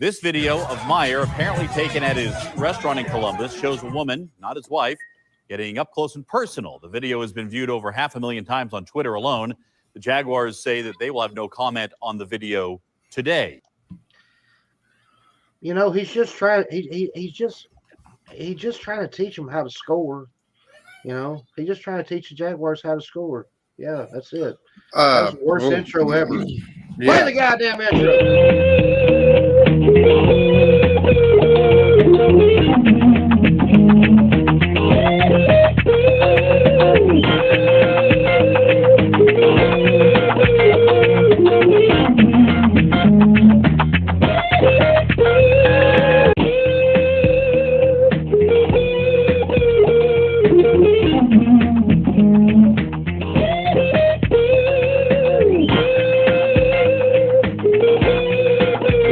This video of Meyer, apparently taken at his restaurant in Columbus, shows a woman, not his wife, getting up close and personal. The video has been viewed over 500,000 times on Twitter alone. The Jaguars say that they will have no comment on the video today. You know, he's just trying. He's just trying to teach them how to score. You know, he's just trying to teach the Jaguars how to score. Yeah, that's it. That's the worst intro ever. Yeah. Play the goddamn intro.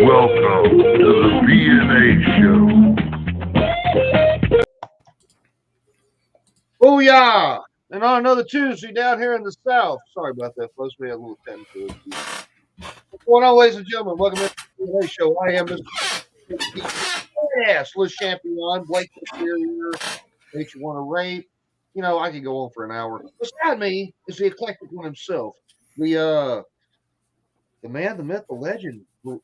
Welcome to the B&A Show. Booyah! And on another Tuesday down here in the South. Sorry about that, folks. We had a little technical issue. What's going on, ladies and gentlemen? Welcome to the B&A Show. I am Mr. Yes, Le Champion, Blake Superior, Makes You Want to Rape. You know, I could go on for an hour. Beside me is the Eclectic One himself. The man, the myth, the legend. We're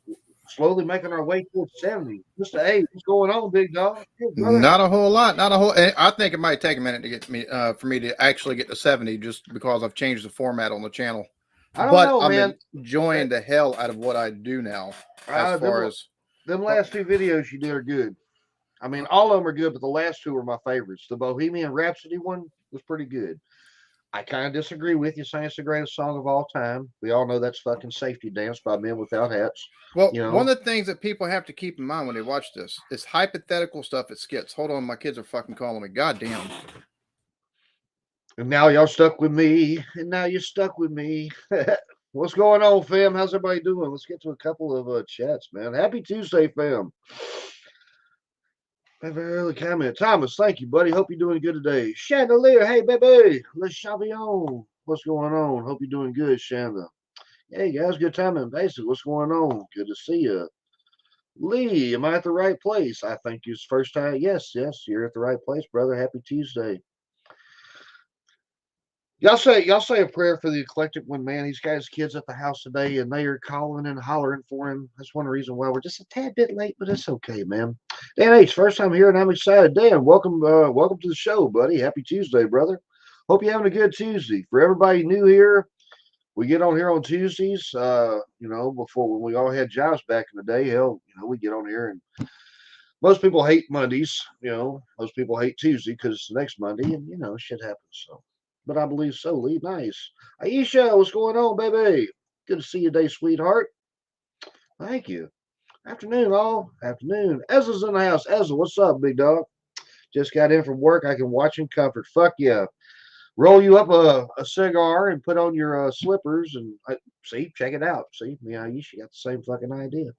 slowly making our way towards 70. Mr. A, what's going on, big dog? Not a whole lot. Not a whole. I think it might take a minute to get me for me to actually get to 70, just because I've changed the format on the channel. I don't know, I'm man. enjoying the hell out of what I do now. As far as them last two videos you did are good. I mean, all of them are good, but the last two are my favorites. The Bohemian Rhapsody one was pretty good. I kind of disagree with you saying it's the greatest song of all time. We all know that's fucking Safety Dance by Men Without Hats. Well, you know? One of the things that people have to keep in mind when they watch this is hypothetical stuff at skits. Hold on, my kids are fucking calling me. Goddamn. And now y'all stuck with me. And now you're stuck with me. What's going on, fam? How's everybody doing? Let's get to a couple of chats, man. Happy Tuesday, fam. Have an early comment. Thomas, thank you, buddy. Hope you're doing good today. Chandelier, hey, baby. Le Champion. What's going on? Hope you're doing good, Shanda. Hey, guys, good time in basic. What's going on? Good to see you. Lee, am I at the right place? I think it's first time. Yes, you're at the right place, brother. Happy Tuesday. Y'all say a prayer for the Eclectic One, man. He's got his kids at the house today, and they are calling and hollering for him. That's one reason why we're just a tad bit late, but it's okay, man. Dan H, first time here, and I'm excited. Dan, welcome to the show, buddy. Happy Tuesday, brother. Hope you're having a good Tuesday. For everybody new here, we get on here on Tuesdays. Before when we all had jobs back in the day, hell, we get on here, and most people hate Mondays. Most people hate Tuesday because it's the next Monday, and shit happens. So. But I believe so, Lee. Nice. Aisha, what's going on, baby? Good to see you today, sweetheart. Thank you. Afternoon, all. Afternoon. Ezra's in the house. Ezra, what's up, big dog? Just got in from work. I can watch in comfort. Fuck yeah. Roll you up a cigar and put on your slippers and see, check it out. See, me and Aisha got the same fucking idea.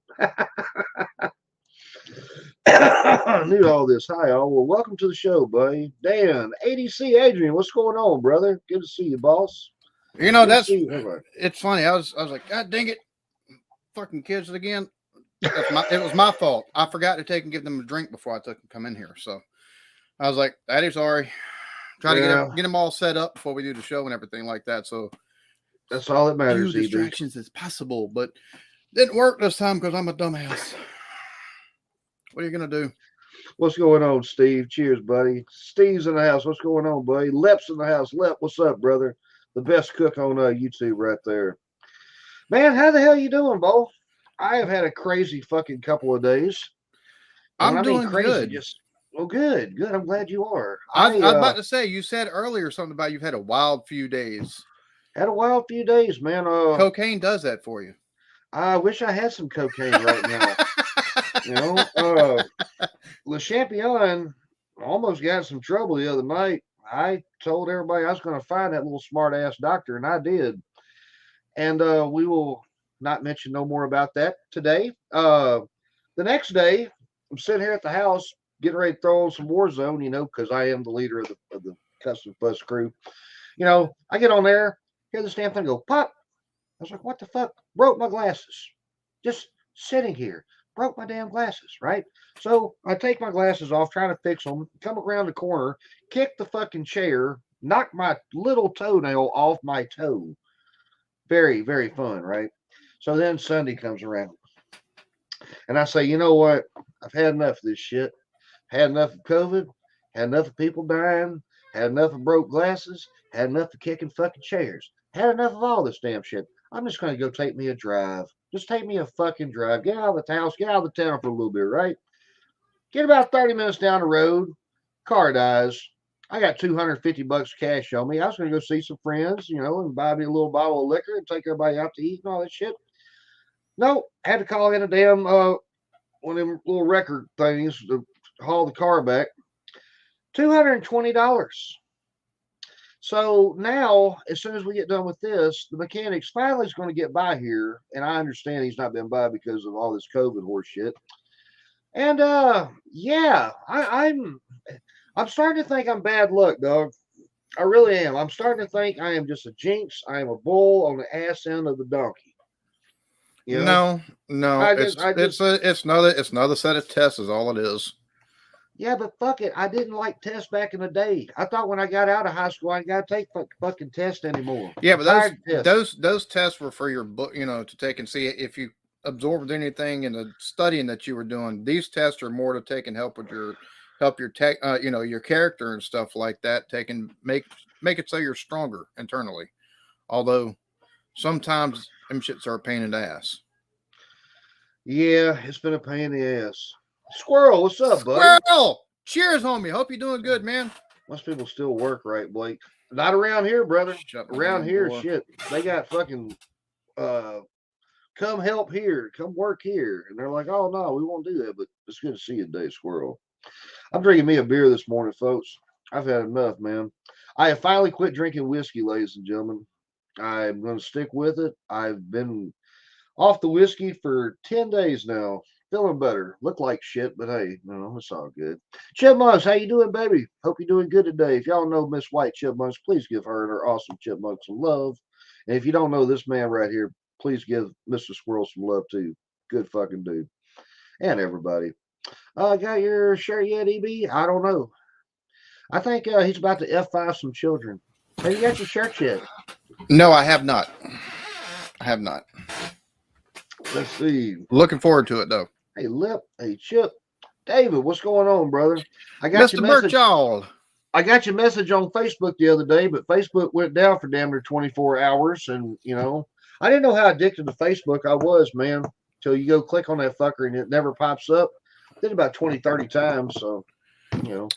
I knew all this. Hi, all. Well, welcome to the show, buddy. Dan, ADC Adrian, what's going on, brother? Good to see you, boss. It's funny. I was like, God dang it, fucking kids again. It was my fault. I forgot to take and give them a drink before I took them come in here. So I was like, Daddy, sorry. Try to get them all set up before we do the show and everything like that. So that's all that matters. Few distractions as possible, but didn't work this time because I'm a dumbass. What are you going to do? What's going on, Steve? Cheers, buddy. Steve's in the house. What's going on, buddy? Lep's in the house. Lep, what's up, brother? The best cook on YouTube right there. Man, how the hell you doing, Bo? I have had a crazy fucking couple of days. I'm doing good. Good. I'm glad you are. I was about to say, you said earlier something about you've had a wild few days. Had a wild few days, man. Cocaine does that for you. I wish I had some cocaine right now. Le Champion almost got in some trouble the other night. I told everybody I was going to find that little smart ass doctor, and I did. And we will not mention no more about that today. The next day, I'm sitting here at the house getting ready to throw on some Warzone, because I am the leader of the Custom Bus crew. I get on there, hear this damn thing go pop. I was like, what the fuck? Broke my glasses. Just sitting here. broke my damn glasses, right? So I take my glasses off, trying to fix them, come around the corner, kick the fucking chair, knock my little toenail off my toe. Very, very fun, right? So then Sunday comes around, and I say, you know what? I've had enough of this shit. Had enough of COVID. Had enough of people dying. Had enough of broke glasses. Had enough of kicking fucking chairs. Had enough of all this damn shit. I'm just going to go take me a drive. Just take me a fucking drive. Get out of the house. Get out of the town for a little bit, right? Get about 30 minutes down the road. Car dies. I got $250 cash on me. I was going to go see some friends, and buy me a little bottle of liquor and take everybody out to eat and all that shit. No, had to call in a damn one of them little record things to haul the car back. $220. So now, as soon as we get done with this, the mechanic's finally going to get by here, and I understand he's not been by because of all this COVID horse shit. And yeah, I'm starting to think I'm bad luck, dog. I really am. I'm starting to think I am just a jinx. I am a bull on the ass end of the donkey. No, it's another set of tests is all it is. Yeah, but fuck it. I didn't like tests back in the day. I thought when I got out of high school, I ain't got to take fucking tests anymore. Yeah, but those tests were for your book, to take and see if you absorbed anything in the studying that you were doing. These tests are more to take and help with your tech, your character and stuff like that. Take and make it so you're stronger internally. Although sometimes them shits are a pain in the ass. Yeah, it's been a pain in the ass. Squirrel, what's up, buddy? Squirrel! Cheers, homie. Hope you're doing good, man. Most people still work, right, Blake? Not around here, brother. Around here, shit. They got fucking come help here, come work here. And they're like, oh, no, we won't do that. But it's good to see you today, Squirrel. I'm drinking me a beer this morning, folks. I've had enough, man. I have finally quit drinking whiskey, ladies and gentlemen. I'm going to stick with it. I've been off the whiskey for 10 days now. Feeling better. Look like shit, but hey, it's all good. Chipmunks, how you doing, baby? Hope you're doing good today. If y'all know Miss White Chipmunks, please give her and her awesome chipmunk some love. And if you don't know this man right here, please give Mr. Squirrel some love too. Good fucking dude. And everybody. Got your shirt yet, EB? I don't know. I think he's about to F5 some children. Have you got your shirt yet? No, I have not. Let's see. Looking forward to it, though. Hey, Lip. Hey, Chip. David, what's going on, brother? I got Mr. Birchall. I got your message on Facebook the other day, but Facebook went down for damn near 24 hours. And, I didn't know how addicted to Facebook I was, man, till you go click on that fucker and it never pops up. Did about 20, 30 times. So,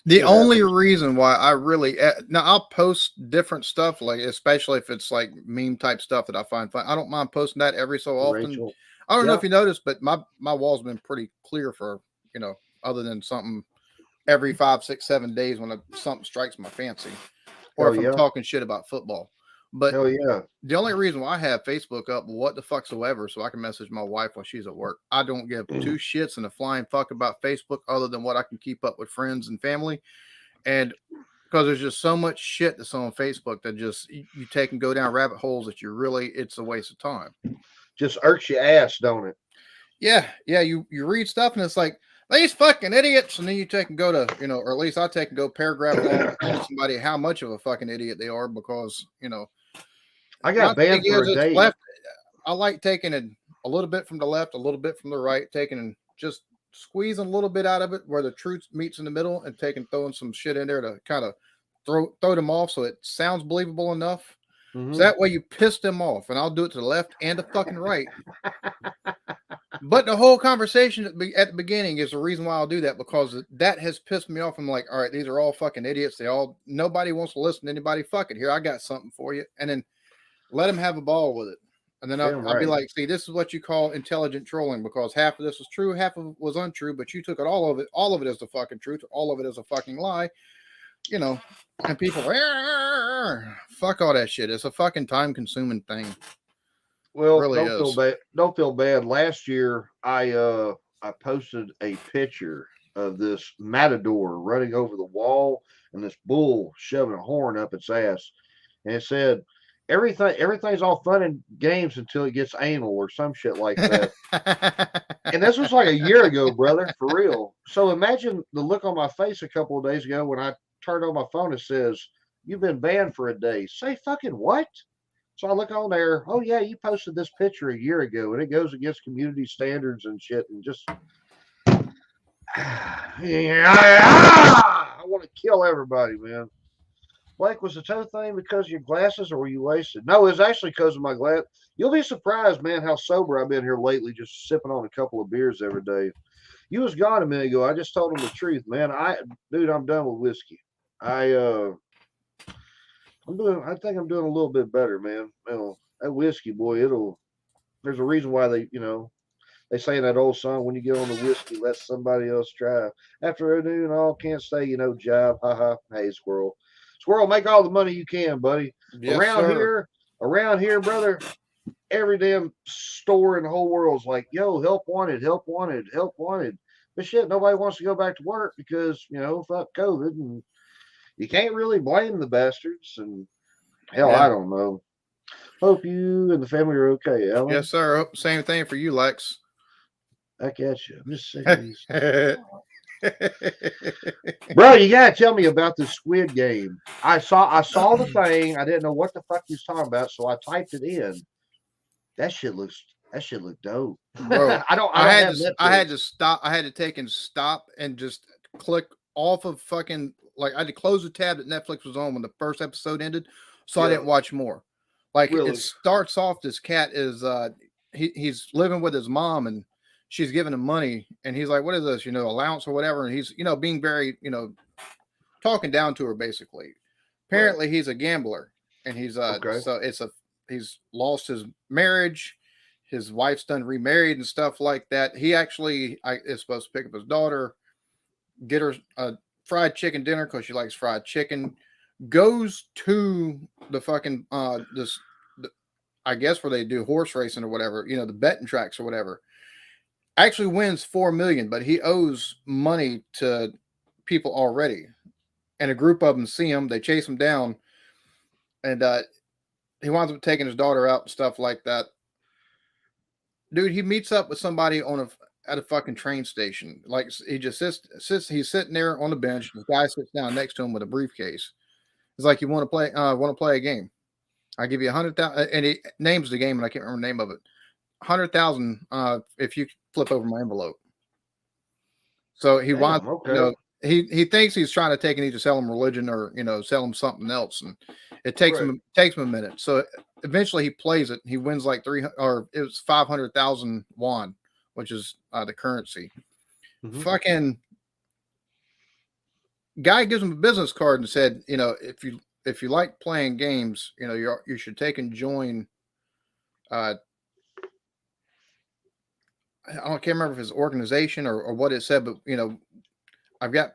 The only reason why I really now I'll post different stuff, like especially if it's like meme type stuff that I find fun. I don't mind posting that every so often. Rachel. I don't know if you noticed, but my wall's been pretty clear for, other than something every 5, 6, 7 days when something strikes my fancy, or if I'm talking shit about football. But the only reason why I have Facebook up, what the fuck soever, so I can message my wife while she's at work. I don't give two shits and a flying fuck about Facebook other than what I can keep up with friends and family. And because there's just so much shit that's on Facebook that just you take and go down rabbit holes that it's a waste of time. Just irks your ass, don't it? Yeah. You read stuff and it's like, these fucking idiots, and then you take and go to, or at least I take and go paragraph long tell somebody how much of a fucking idiot they are because, I got banned for a day. I like taking it a little bit from the left, a little bit from the right, taking and just squeezing a little bit out of it where the truth meets in the middle and throwing some shit in there to kind of throw them off so it sounds believable enough. Mm-hmm. So that way you piss them off, and I'll do it to the left and the fucking right. But the whole conversation at the beginning is the reason why I'll do that, because that has pissed me off. I'm like, all right, these are all fucking idiots. Nobody wants to listen to anybody. Fuck it. Here, I got something for you. And then let them have a ball with it. And then I'll be like, see, this is what you call intelligent trolling, because half of this was true, half of it was untrue, but you took it all of it as the fucking truth, all of it as a fucking lie. And people, fuck all that shit. It's a fucking time consuming thing. Well, really feel bad. Don't feel bad. Last year, I posted a picture of this matador running over the wall and this bull shoving a horn up its ass, and it said, everything's all fun and games until it gets anal or some shit like that. And this was like a year ago, brother, for real. So imagine the look on my face a couple of days ago when I turned on my phone. It says, "You've been banned for a day." Say fucking what? So I look on there. Oh yeah, you posted this picture a year ago, and it goes against community standards and shit. And just, I want to kill everybody, man. Blake, was the toe thing because of your glasses, or were you wasted? No, it was actually because of my glass. You'll be surprised, man, how sober I've been here lately, just sipping on a couple of beers every day. You was gone a minute ago. I just told him the truth, man. Dude, I'm done with whiskey. I think I'm doing a little bit better, man. That whiskey, boy, there's a reason why they say in that old song, when you get on the whiskey, let somebody else try. After a noon, all can't stay, jive. Ha ha. Hey, squirrel. Squirrel, make all the money you can, buddy. Yes, around here, brother, every damn store in the whole world's like, yo, help wanted, help wanted, help wanted. But shit, nobody wants to go back to work because, fuck COVID. And you can't really blame the bastards. And hell, Yeah. I don't know. Hope you and the family are okay, Alan. Yes, sir. Same thing for you, Lex. Back at you. I'm just sick of these. Bro, you gotta tell me about the Squid Game. I saw the thing. I didn't know what the fuck he was talking about, so I typed it in. That shit looked dope. Bro, I had to stop. I had to take and stop and just click off of fucking, like, I had to close the tab that Netflix was on when the first episode ended, so I didn't watch more. Like, Really? it starts off, this cat is he's living with his mom, and she's giving him money, and he's like, what is this, allowance or whatever, and he's being very, talking down to her, basically. Apparently he's a gambler, and he's so he's lost his marriage, his wife's done remarried and stuff like that. He actually is supposed to pick up his daughter, get her a fried chicken dinner because she likes fried chicken, goes to the fucking I guess where they do horse racing or whatever, the betting tracks or whatever. Actually wins $4 million, but he owes money to people already. And a group of them see him, they chase him down, and he winds up taking his daughter out and stuff like that. Dude, he meets up with somebody at a fucking train station. Like, he just sits. He's sitting there on the bench. The guy sits down next to him with a briefcase. He's like, "You want to play a game? I give you 100,000." And he names the game, and I can't remember the name of it. 100,000 if you flip over my envelope. So he wants, he thinks he's trying to take and either sell him religion or sell him something else, and it takes him a minute. So eventually he plays it. He wins like 500,000 won, which is the currency. Mm-hmm. Fucking guy gives him a business card and said, if you like playing games, you should take and join. I can't remember if it's organization or what it said, but I've got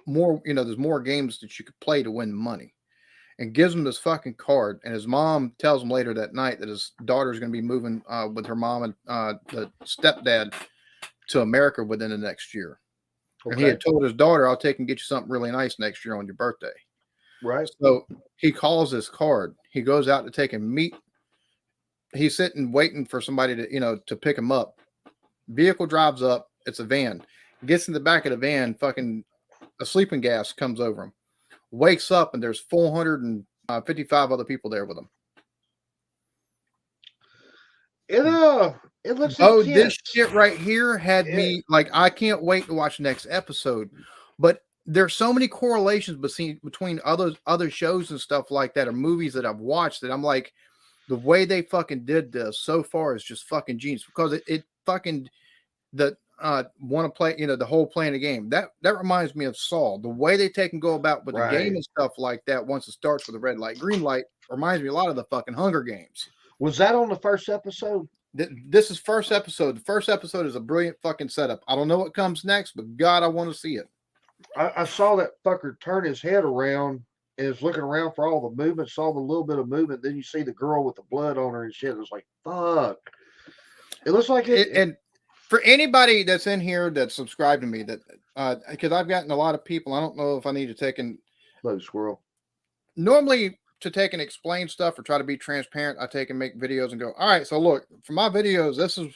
more, there's more games that you could play to win money, and gives him this fucking card. And his mom tells him later that night that his daughter's going to be moving with her mom and the stepdad to America within the next year. Okay. And he had told his daughter, "I'll take and get you something really nice next year on your birthday." Right. So he calls this card. He goes out to take and meet. He's sitting waiting for somebody to pick him up. Vehicle drives up. It's a van. Gets in the back of the van. Fucking a sleeping gas comes over him. Wakes up, and there's 455 other people there with him. It looks. Oh, this shit right here had me like, I can't wait to watch the next episode. But there's so many correlations between other shows and stuff like that, or movies that I've watched, that I'm like, the way they fucking did this so far is just fucking genius, because it fucking want to play, the whole playing the game. That reminds me of Saw. The way they take and go about with the game and stuff like that, once it starts with a red light, green light, reminds me a lot of the fucking Hunger Games. Was that on the first episode? This is first episode. The first episode is a brilliant fucking setup. I don't know what comes next, but God, I want to see it. I saw that fucker turn his head around and is looking around for all the movement, saw the little bit of movement. Then you see the girl with the blood on her and shit. It was like, fuck. It looks like it. And for anybody that's in here that's subscribed to me, that because I've gotten a lot of people, I don't know if I need to take and low squirrel. Normally to take and explain stuff or try to be transparent, I take and make videos and go, all right, so look, for my videos, this is,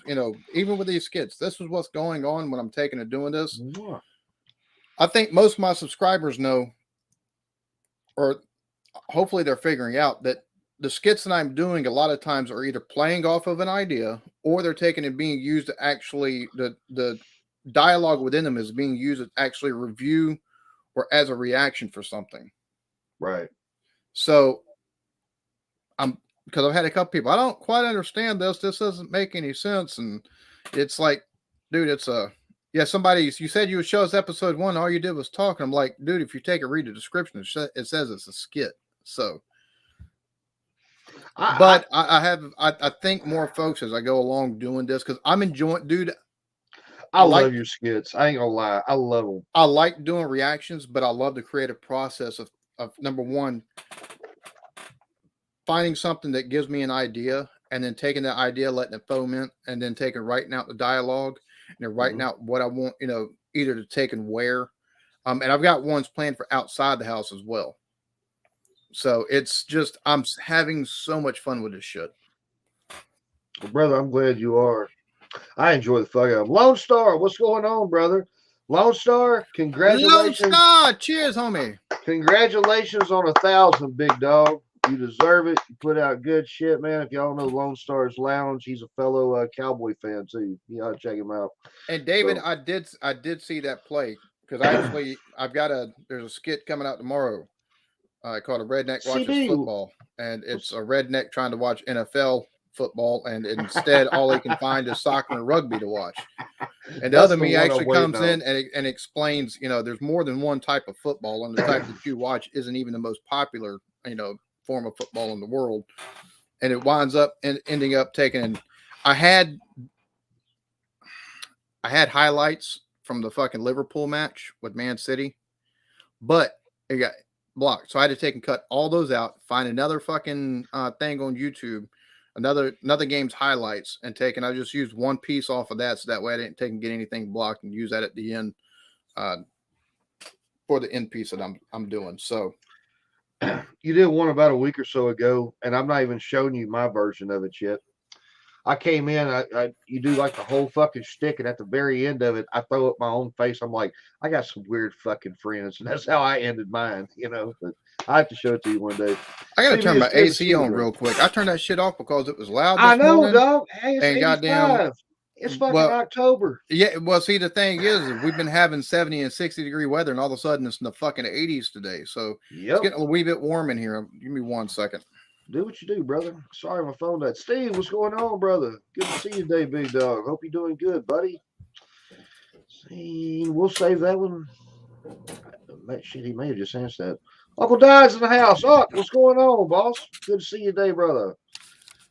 even with these skits, this is what's going on when I'm taking and doing this. Yeah. I think most of my subscribers know, or hopefully they're figuring out that the skits that I'm doing a lot of times are either playing off of an idea or they're taken and being used to actually, the dialogue within them is being used to actually review or as a reaction for something. Right. So because I've had a couple people, I don't quite understand this. This doesn't make any sense. And it's like, dude, somebody, you said you would show us episode 1. All you did was talk. And I'm like, dude, if you take and read the description, it says it's a skit. So, I think more folks as I go along doing this, because I'm enjoying, dude. I love your skits. I ain't gonna lie. I love them. I like doing reactions, but I love the creative process of number one, finding something that gives me an idea and then taking that idea, letting it foment, and then writing out the dialogue and then writing out what I want, either to take and wear. And I've got ones planned for outside the house as well. So it's just, I'm having so much fun with this shit. Well, brother, I'm glad you are. I enjoy the fuck out of Lone Star. What's going on, brother? Lone Star, congratulations. Lone Star, cheers, homie. Congratulations on 1,000, big dog. You deserve it. You put out good shit, man. If y'all know Lone Star's Lounge, he's a fellow Cowboy fan too. You ought to check him out. And David, so, I did see that play because there's a skit coming out tomorrow called A Redneck Watches Football, and it's a redneck trying to watch NFL football, and instead all he can find is soccer and rugby to watch. And the other me actually comes in and explains, there's more than one type of football, and the type that you watch isn't even the most popular, form of football in the world. And it winds up ending up taking. I had highlights from the fucking Liverpool match with Man City, but it got blocked, so I had to take and cut all those out, find another fucking thing on YouTube, another game's highlights, and I just used one piece off of that, so that way I didn't take and get anything blocked, and use that at the end for the end piece that I'm doing. So you did one about a week or so ago, and I'm not even showing you my version of it yet. I came in, you do like the whole fucking shtick, and at the very end of it, I throw up my own face. I'm like, I got some weird fucking friends, and that's how I ended mine, But I have to show it to you one day. I gotta turn my AC on real quick. I turned that shit off because it was loud. I know, dog. Hey, it's goddamn, it's fucking October. Yeah, well, see, the thing is we've been having 70 and 60 degree weather, and all of a sudden it's in the fucking 80s today. So it's getting a wee bit warm in here. Give me 1 second. Do what you do, brother. Sorry, my phone died. Steve, what's going on, brother? Good to see you today, big dog. Hope you're doing good, buddy. See, we'll save that one. That shit, he may have just answered that. Uncle Dod's in the house. Oh, what's going on, boss? Good to see you today, brother.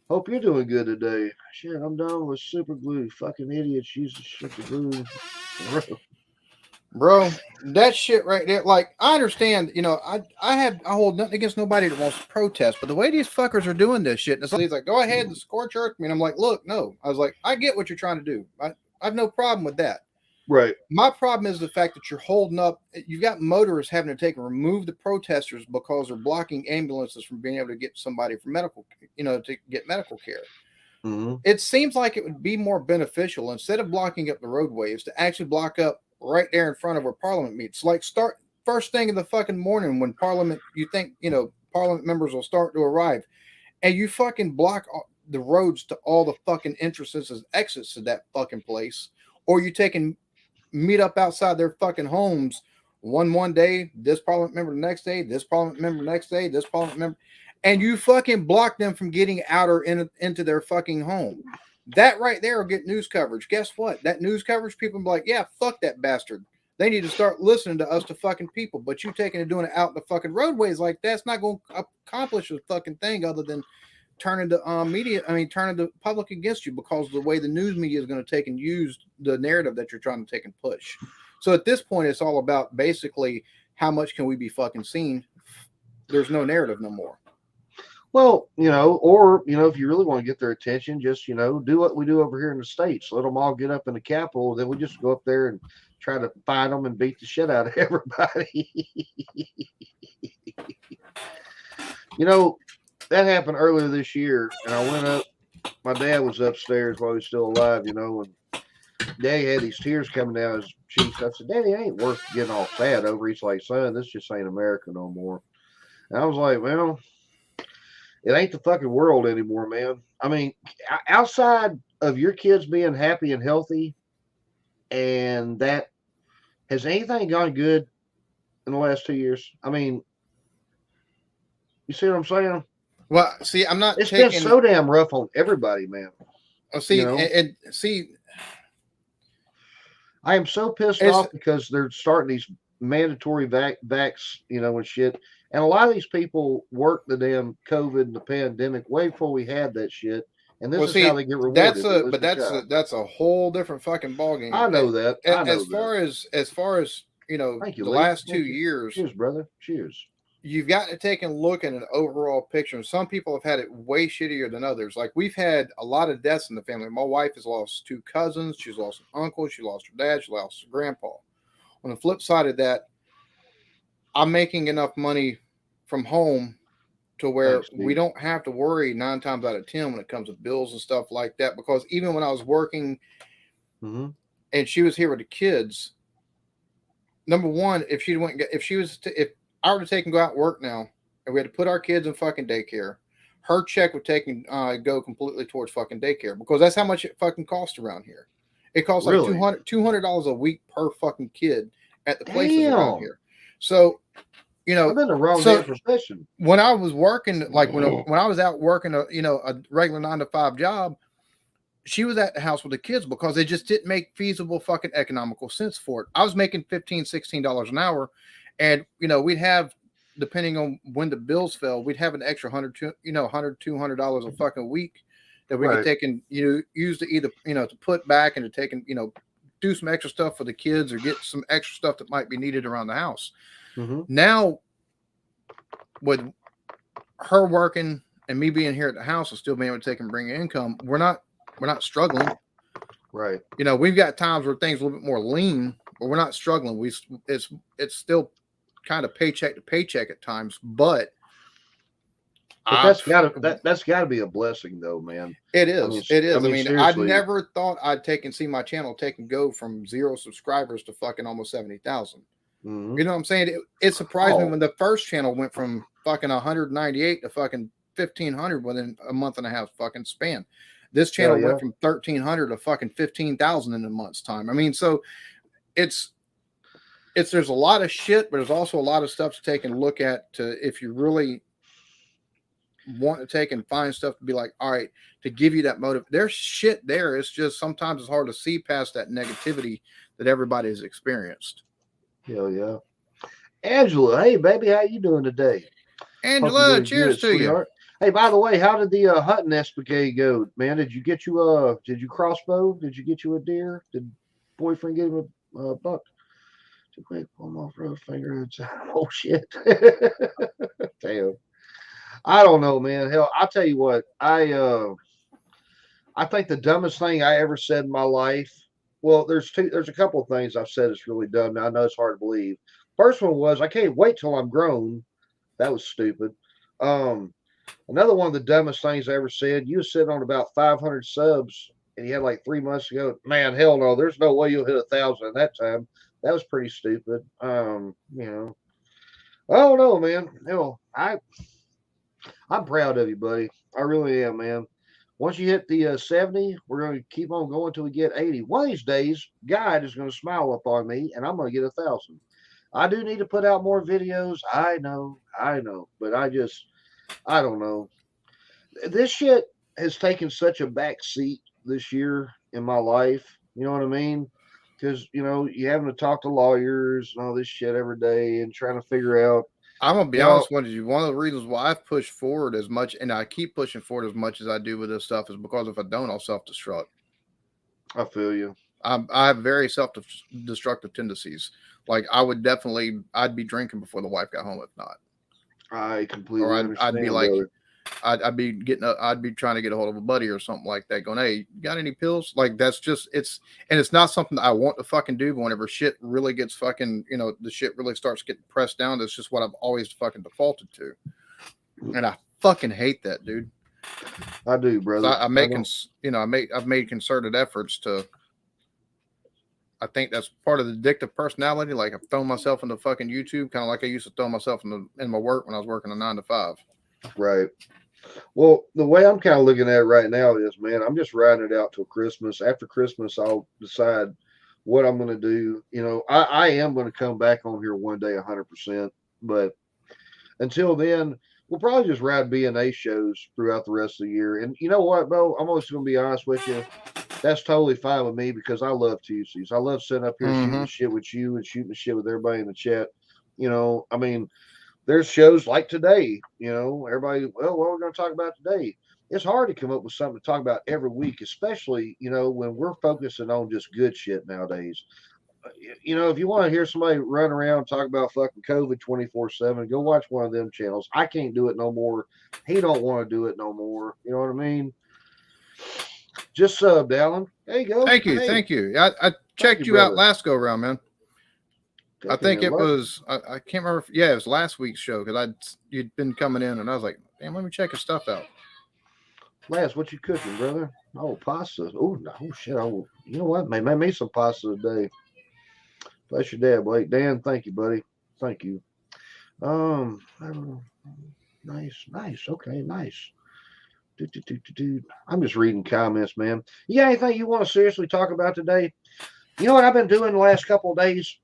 Hope you're doing good today. Shit, I'm done with super glue. Fucking idiots use the shit to glue. Bro, that shit right there, like, I understand, I hold nothing against nobody that wants to protest, but the way these fuckers are doing this shit, and he's like, go ahead and scorch earth me, and I'm like, look, no. I was like, I get what you're trying to do. I have no problem with that. Right. My problem is the fact that you're holding up, you've got motorists having to take and remove the protesters because they're blocking ambulances from being able to get somebody for medical, to get medical care. Mm-hmm. It seems like it would be more beneficial, instead of blocking up the roadways, to actually block up right there in front of where Parliament meets. Like, start first thing in the fucking morning when Parliament, you think, Parliament members will start to arrive, and you fucking block the roads to all the fucking entrances and exits to that fucking place, or you take and meet up outside their fucking homes one day, this Parliament member the next day, this Parliament member the next day, this Parliament member, and you fucking block them from getting out or into their fucking home. That right there will get news coverage. Guess what? That news coverage, people will be like, yeah, fuck that bastard. They need to start listening to us, to fucking people. But you taking and doing it out in the fucking roadways like that's not going to accomplish a fucking thing other than turning the turning the public against you, because of the way the news media is going to take and use the narrative that you're trying to take and push. So at this point, it's all about basically how much can we be fucking seen. There's no narrative no more. Well, or, if you really want to get their attention, just, do what we do over here in the States. Let them all get up in the Capitol. Then we just go up there and try to find them and beat the shit out of everybody. You know, that happened earlier this year, and I went up. My dad was upstairs while he was still alive, and Daddy had these tears coming down his cheeks. I said, Daddy, it ain't worth getting all sad over. He's like, son, this just ain't America no more. And I was like, well, it ain't the fucking world anymore, man. I mean, outside of your kids being happy and healthy, and that, has anything gone good in the last 2 years? I mean, you see what I'm saying? Well, see, I'm not It's taking. been so damn rough on everybody, man. See, you know? and see, I am so pissed off because they're starting these mandatory vax, and shit. And a lot of these people worked the damn COVID and the pandemic way before we had that shit. And this is how they get rewarded. That's a whole different fucking ballgame. I know that. As far as Thank you, the Lee. last 2 years. Cheers, brother. Cheers. You've got to take a look at an overall picture. And some people have had it way shittier than others. Like we've had a lot of deaths in the family. My wife has lost 2 cousins. She's lost an uncle. She lost her dad. She lost her grandpa. On the flip side of that, I'm making enough money from home to where we don't have to worry 9 times out of 10 when it comes to bills and stuff like that. Because even when I was working and she was here with the kids, number one, if I were to take and go out and work now, and we had to put our kids in fucking daycare, her check would take and go completely towards fucking daycare because that's how much it fucking costs around here. It costs like $200 a week per fucking kid at the places around here. So, I'm in the wrong profession. When I was working, like when I was out working, a regular 9-to-5 job, she was at the house with the kids because it just didn't make feasible fucking economical sense for it. I was making $15, $16 an hour. And, we'd have, depending on when the bills fell, we'd have an extra $100, $200 a fucking week that we could take and, use to either, to put back and to take and, do some extra stuff for the kids or get some extra stuff that might be needed around the house. Now, with her working and me being here at the house and still being able to take and bring income, we're not struggling. Right. We've got times where things are a little bit more lean, but we're not struggling. It's still kind of paycheck to paycheck at times, but that's gotta be a blessing though, man. It is. I mean, I never thought I'd take and see my channel take and go from 0 subscribers to fucking almost 70,000. You know what I'm saying? It surprised me when the first channel went from fucking 198 to fucking 1,500 within a month and a half fucking span. This channel went from 1,300 to fucking 15,000 in a month's time. I mean, so there's a lot of shit, but there's also a lot of stuff to take and look at if you really want to take and find stuff to be like, all right, to give you that motive. There's shit there. It's just sometimes it's hard to see past that negativity that everybody has experienced. Hell yeah. Angela, hey baby, how you doing today? Angela, cheers to you. Hey, by the way, how did the hunting escapade go, man? Did you crossbow? Did you get you a deer? Did boyfriend give him a buck? Wait, pull him off road finger. Oh shit! Damn. I don't know, man. Hell, I'll tell you what. I think the dumbest thing I ever said in my life. Well, there's a couple of things I've said that's really dumb. Now I know it's hard to believe. First one was I can't wait till I'm grown. That was stupid. Another one of the dumbest things I ever said. You were sitting on about 500 subs, and you had like 3 months to go. Man, hell no. There's no way you'll hit 1,000 at that time. That was pretty stupid. I don't know, man. Hell, I'm proud of you, buddy. I really am, man. Once you hit the 70, we're going to keep on going until we get 80. One of these days, God is going to smile up on me, and I'm going to get 1,000. I do need to put out more videos. I know. But I don't know. This shit has taken such a back seat this year in my life. You know what I mean? Because, you having to talk to lawyers and all this shit every day and trying to figure out. I'm going to be honest with you. One of the reasons why I've pushed forward as much, and I keep pushing forward as much as I do with this stuff, is because if I don't, I'll self-destruct. I feel you. I have very self-destructive tendencies. Like, I'd be drinking before the wife got home, if not. I completely understand. I'd be like, I'd be trying to get a hold of a buddy or something like that, going, "Hey, you got any pills?" Like, that's just it's not something that I want to fucking do. But whenever shit really gets fucking, the shit really starts getting pressed down, that's just what I've always fucking defaulted to. And I fucking hate that, dude. I do, brother. So I've made concerted efforts to. I think that's part of the addictive personality. Like I've thrown myself into fucking YouTube, kind of like I used to throw myself in my work when I was working a 9 to 5. Right. Well, the way I'm kind of looking at it right now is, man, I'm just riding it out till Christmas. After Christmas, I'll decide what I'm going to do. You know, I am going to come back on here one day 100%. But until then, we'll probably just ride B&A shows throughout the rest of the year. And you know what, Bo? I'm always going to be honest with you. That's totally fine with me because I love Tuesdays. I love sitting up here shooting shit with you and shooting shit with everybody in the chat. You know, I mean, there's shows like today, you know, everybody, well, what are we going to talk about today? It's hard to come up with something to talk about every week, especially, you know, when we're focusing on just good shit nowadays. You know, if you want to hear somebody run around and talk about fucking COVID 24/7, go watch one of them channels. I can't do it no more. He don't want to do it no more. You know what I mean? Just subbed, Alan. There you go. Thank you. Hey, Thank you. I checked you out last go around, man. I think it was, I can't remember. Yeah, it was last week's show because you'd been coming in and I was like, damn, let me check his stuff out. Lance, what you cooking, brother? Oh, pasta. Oh, no, shit. You know what? Make me some pasta today. Bless your dad, Blake. Dan, thank you, buddy. Thank you. Nice. Okay, nice. I'm just reading comments, man. You got anything you want to seriously talk about today? You know what I've been doing the last couple of days?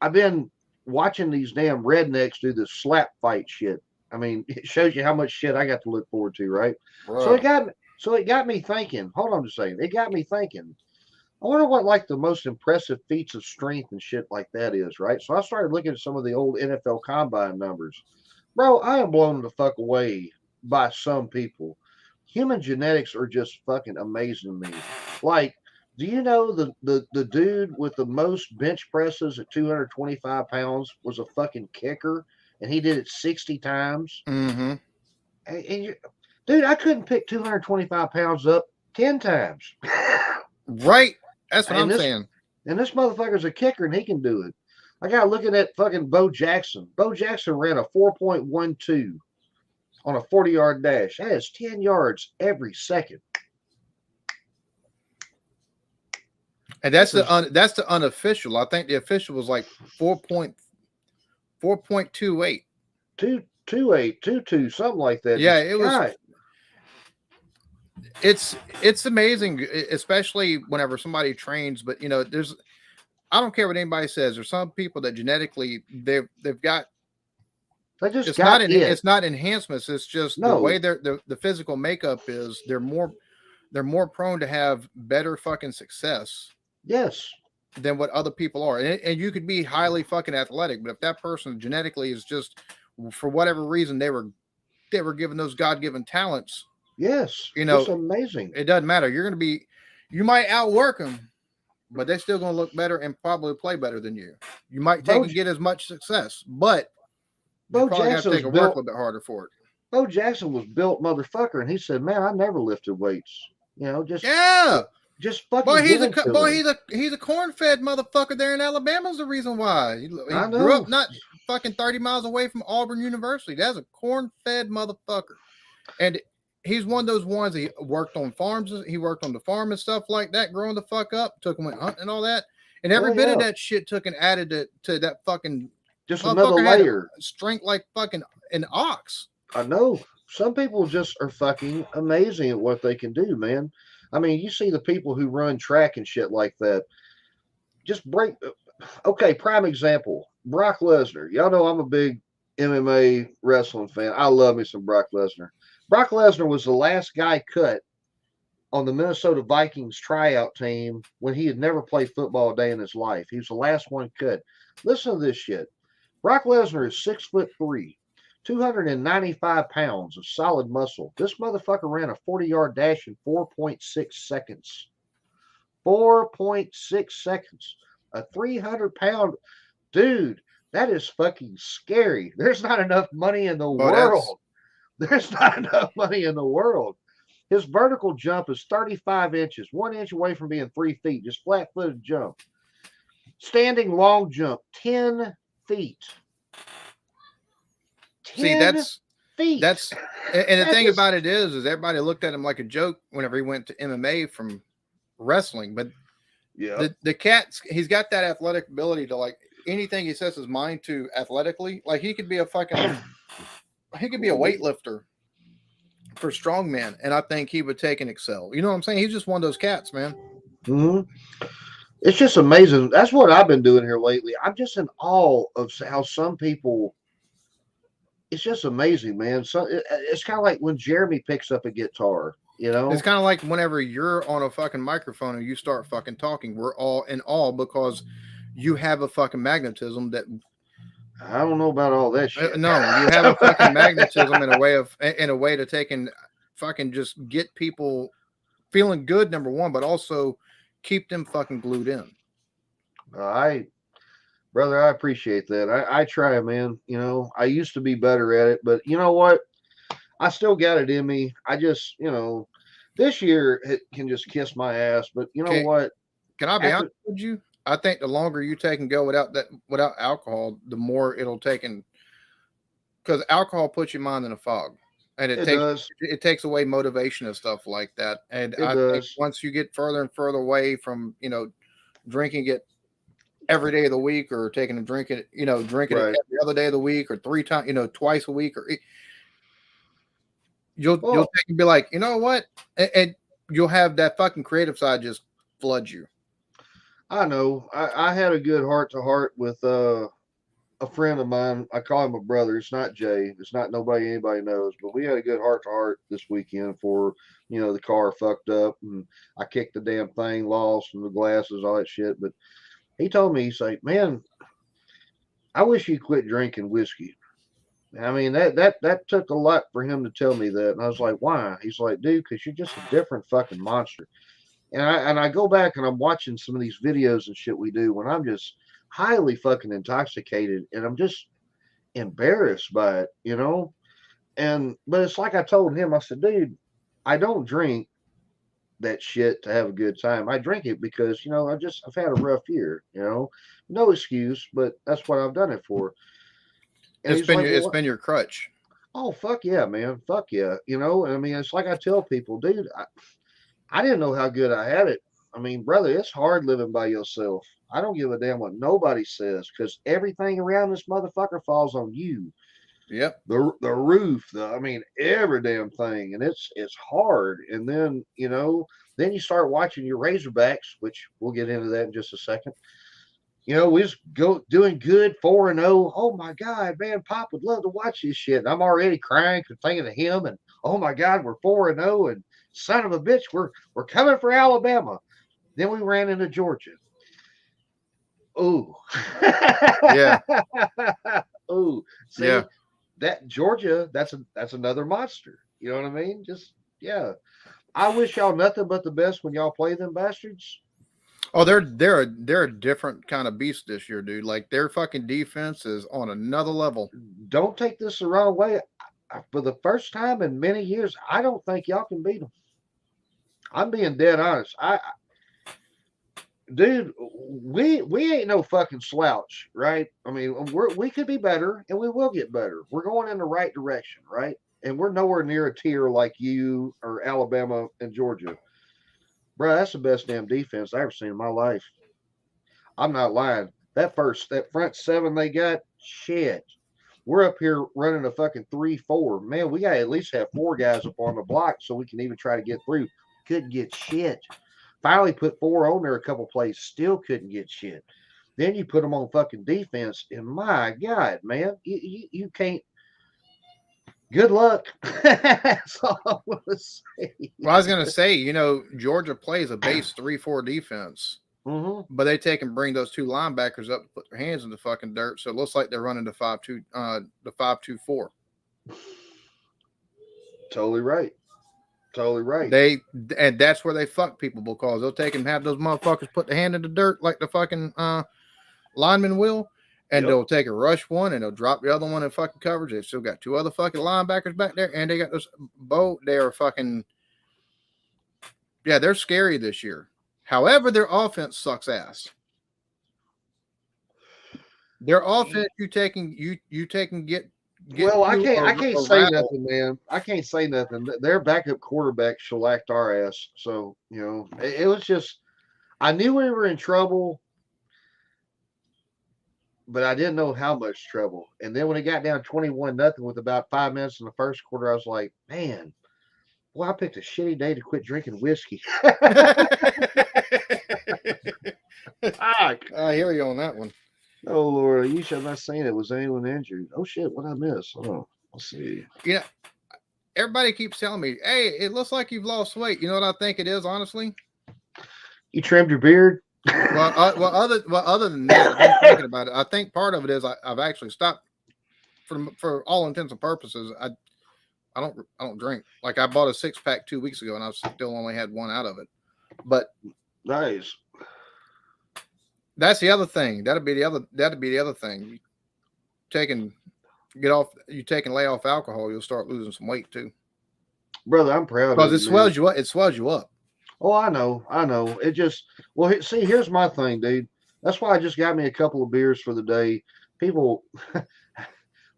I've been watching these damn rednecks do this slap fight shit. I mean, it shows you how much shit I got to look forward to, right? So it got me thinking. Hold on just a second. It got me thinking. I wonder what like the most impressive feats of strength and shit like that is, right? So I started looking at some of the old NFL combine numbers. Bro, I am blown the fuck away by some people. Human genetics are just fucking amazing to me. Like, do you know the dude with the most bench presses at 225 pounds was a fucking kicker, and he did it 60 times? Mm-hmm. Dude, I couldn't pick 225 pounds up 10 times. Right. That's what I'm saying. And this motherfucker's a kicker, and he can do it. I got looking at fucking Bo Jackson. Bo Jackson ran a 4.12 on a 40-yard dash. That is 10 yards every second. And that's the unofficial. I think the official was like 4.28. 2.22, something like that. Yeah, it was. It's amazing, especially whenever somebody trains. But you know, I don't care what anybody says. There's some people that genetically they've got. It's not enhancements. It's just the way the physical makeup is. They're more prone to have better fucking success. Yes. Than what other people are. And you could be highly fucking athletic, but if that person genetically is just for whatever reason they were given those God-given talents. Yes. You know, it's amazing. It doesn't matter. You might outwork them, but they're still going to look better and probably play better than you. You might get as much success, but you probably got to take a work a little bit harder for it. Bo Jackson was built motherfucker, and he said, "Man, I never lifted weights. You know, just fucking." Boy, he's a corn-fed motherfucker there in Alabama. Is the reason why he grew up not fucking 30 miles away from Auburn University. That's a corn-fed motherfucker, and he's one of those ones. He worked on farms. He worked on the farm and stuff like that, growing the fuck up. Took him went hunting and all that, and every bit of that shit took and added to that fucking just another layer strength like fucking an ox. I know. Some people just are fucking amazing at what they can do, man. I mean, you see the people who run track and shit like that. Just break. Okay, prime example. Brock Lesnar. Y'all know I'm a big MMA wrestling fan. I love me some Brock Lesnar. Brock Lesnar was the last guy cut on the Minnesota Vikings tryout team when he had never played football a day in his life. He was the last one cut. Listen to this shit. Brock Lesnar is 6'3", 295 pounds of solid muscle. This motherfucker ran a 40-yard dash in 4.6 seconds. 4.6 seconds. A 300-pound dude. That is fucking scary. There's not enough money in the world. There's not enough money in the world. His vertical jump is 35 inches, 1 inch away from being 3 feet, just flat-footed jump. Standing long jump, 10 feet. 10 feet. And the thing about it is everybody looked at him like a joke whenever he went to MMA from wrestling. But the cat's he's got that athletic ability to like anything he sets his mind to athletically. Like he could be a weightlifter for strongman, and I think he would take and excel. You know what I'm saying? He's just one of those cats, man. Mm-hmm. It's just amazing. That's what I've been doing here lately. I'm just in awe of how some people. It's just amazing, man. So it's kind of like when Jeremy picks up a guitar. You know, it's kind of like whenever you're on a fucking microphone and you start fucking talking, we're all in awe because you have a fucking magnetism that. I don't know about all that shit. No, you have a fucking magnetism in a way to take and fucking just get people feeling good, number one, but also keep them fucking glued in. Brother, I appreciate that. I try, man. You know, I used to be better at it, but you know what? I still got it in me. I just, you know, this year it can just kiss my ass. But you know what? Can I be honest with you? I think the longer you take and go without alcohol, the more it'll take, and because alcohol puts your mind in a fog, and it takes away motivation and stuff like that. And I think once you get further and further away from drinking it every day of the week, or taking and drinking it every other day of the week, or twice a week, or you'll take and be like, you know what, and you'll have that fucking creative side just flood you. I know. I had a good heart-to-heart with a friend of mine. I call him a brother. It's not Jay. It's not anybody knows. But we had a good heart-to-heart this weekend for, the car fucked up. And I kicked the damn thing, lost, and the glasses, all that shit. But he told me, he's like, man, I wish you quit drinking whiskey. I mean, that took a lot for him to tell me that. And I was like, why? He's like, dude, because you're just a different fucking monster. And I go back and I'm watching some of these videos and shit we do when I'm just highly fucking intoxicated and I'm just embarrassed by it, but it's like I told him, I said, dude, I don't drink that shit to have a good time. I drink it because, I've had a rough year, no excuse, but that's what I've done it for. And it's been your crutch. Oh, fuck yeah, man. Fuck yeah. I mean, it's like I tell people, dude, I didn't know how good I had it. I mean, brother, it's hard living by yourself. I don't give a damn what nobody says because everything around this motherfucker falls on you. Yep. The roof, every damn thing. And it's hard. And then, then you start watching your Razorbacks, which we'll get into that in just a second. We just go doing good 4-0. Oh my God, man, Pop would love to watch this shit. And I'm already crying because thinking of him. And oh my God, we're 4-0. And son of a bitch, we're coming for Alabama. Then we ran into Georgia. Ooh. Yeah. Ooh. See, yeah. That Georgia, that's another monster. You know what I mean? Just I wish y'all nothing but the best when y'all play them bastards. Oh, they're a different kind of beast this year, dude. Like their fucking defense is on another level. Don't take this the wrong way. For the first time in many years, I don't think y'all can beat them. I'm being dead honest. Dude, we ain't no fucking slouch, right? I mean, we could be better, and we will get better. We're going in the right direction, right? And we're nowhere near a tier like you or Alabama and Georgia. Bro, that's the best damn defense I've ever seen in my life. I'm not lying. That front seven they got, shit. We're up here running a fucking 3-4. Man, we got to at least have 4 guys up on the block so we can even try to get through. Couldn't get shit. Finally put 4 on there a couple plays. Still couldn't get shit. Then you put them on fucking defense. And my God, man, you can't. Good luck. That's all I'm going to say. Well, I was going to say, Georgia plays a base 3-4 defense. Mm-hmm. But they take and bring those 2 linebackers up to put their hands in the fucking dirt. So it looks like they're running the 5-2-4. Totally right. Totally right. And that's where they fuck people because they'll take and have those motherfuckers put their hand in the dirt like the fucking lineman will. And they'll take a rush one and they'll drop the other one in fucking coverage. They've still got 2 other fucking linebackers back there. And they got those they are fucking. Yeah, they're scary this year. However, their offense sucks ass. Their offense, you take and Well, I can't say nothing, man. I can't say nothing. Their backup quarterback shellacked our ass. So, it was just I knew we were in trouble, but I didn't know how much trouble. And then when it got down 21-0 with about 5 minutes in the first quarter, I was like, man, well, I picked a shitty day to quit drinking whiskey. I hear you on that one. Oh, Lord, you should have not seen it. Was anyone injured? Oh, shit, what I miss? Oh, let's see. Everybody keeps telling me, hey, it looks like you've lost weight. You know what I think it is, honestly? You trimmed your beard? Other than that, I'm thinking about it. I think part of it is I've actually stopped for all intents and purposes. I don't drink. Like I bought a 6-pack 2 weeks ago and I still only had one out of it. But nice. That's the other thing. That'd be the other thing. You take and lay off alcohol, you'll start losing some weight too. Brother, I'm proud of you. Because it swells you up. It swells you up. Oh, I know. It just see, here's my thing, dude. That's why I just got me a couple of beers for the day. People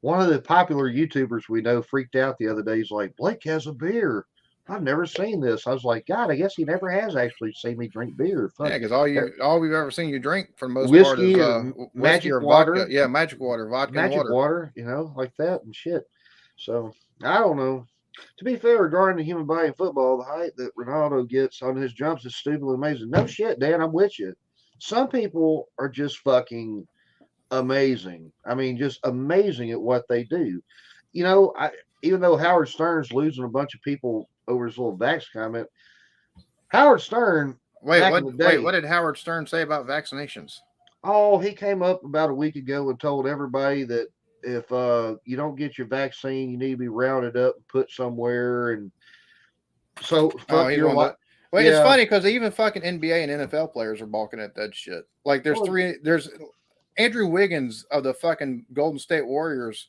one of the popular YouTubers we know freaked out the other day. He's like, Blake has a beer. I've never seen this. I was like, God, I guess he never has actually seen me drink beer. Fuck. Yeah, because all we've ever seen you drink for the most whiskey part is magic or water. Vodka. Yeah, magic water, vodka, magic and water. Like that and shit. So I don't know. To be fair, regarding the human body in football, the height that Ronaldo gets on his jumps is stupidly amazing. No shit, Dan, I'm with you. Some people are just fucking amazing. I mean, just amazing at what they do. Even though Howard Stern's losing a bunch of people over his little vax comment, Howard Stern. What did Howard Stern say about vaccinations? Oh, he came up about a week ago and told everybody that if you don't get your vaccine, you need to be rounded up and put somewhere. And so, It's funny because even fucking NBA and NFL players are balking at that shit. Like, there's Andrew Wiggins of the fucking Golden State Warriors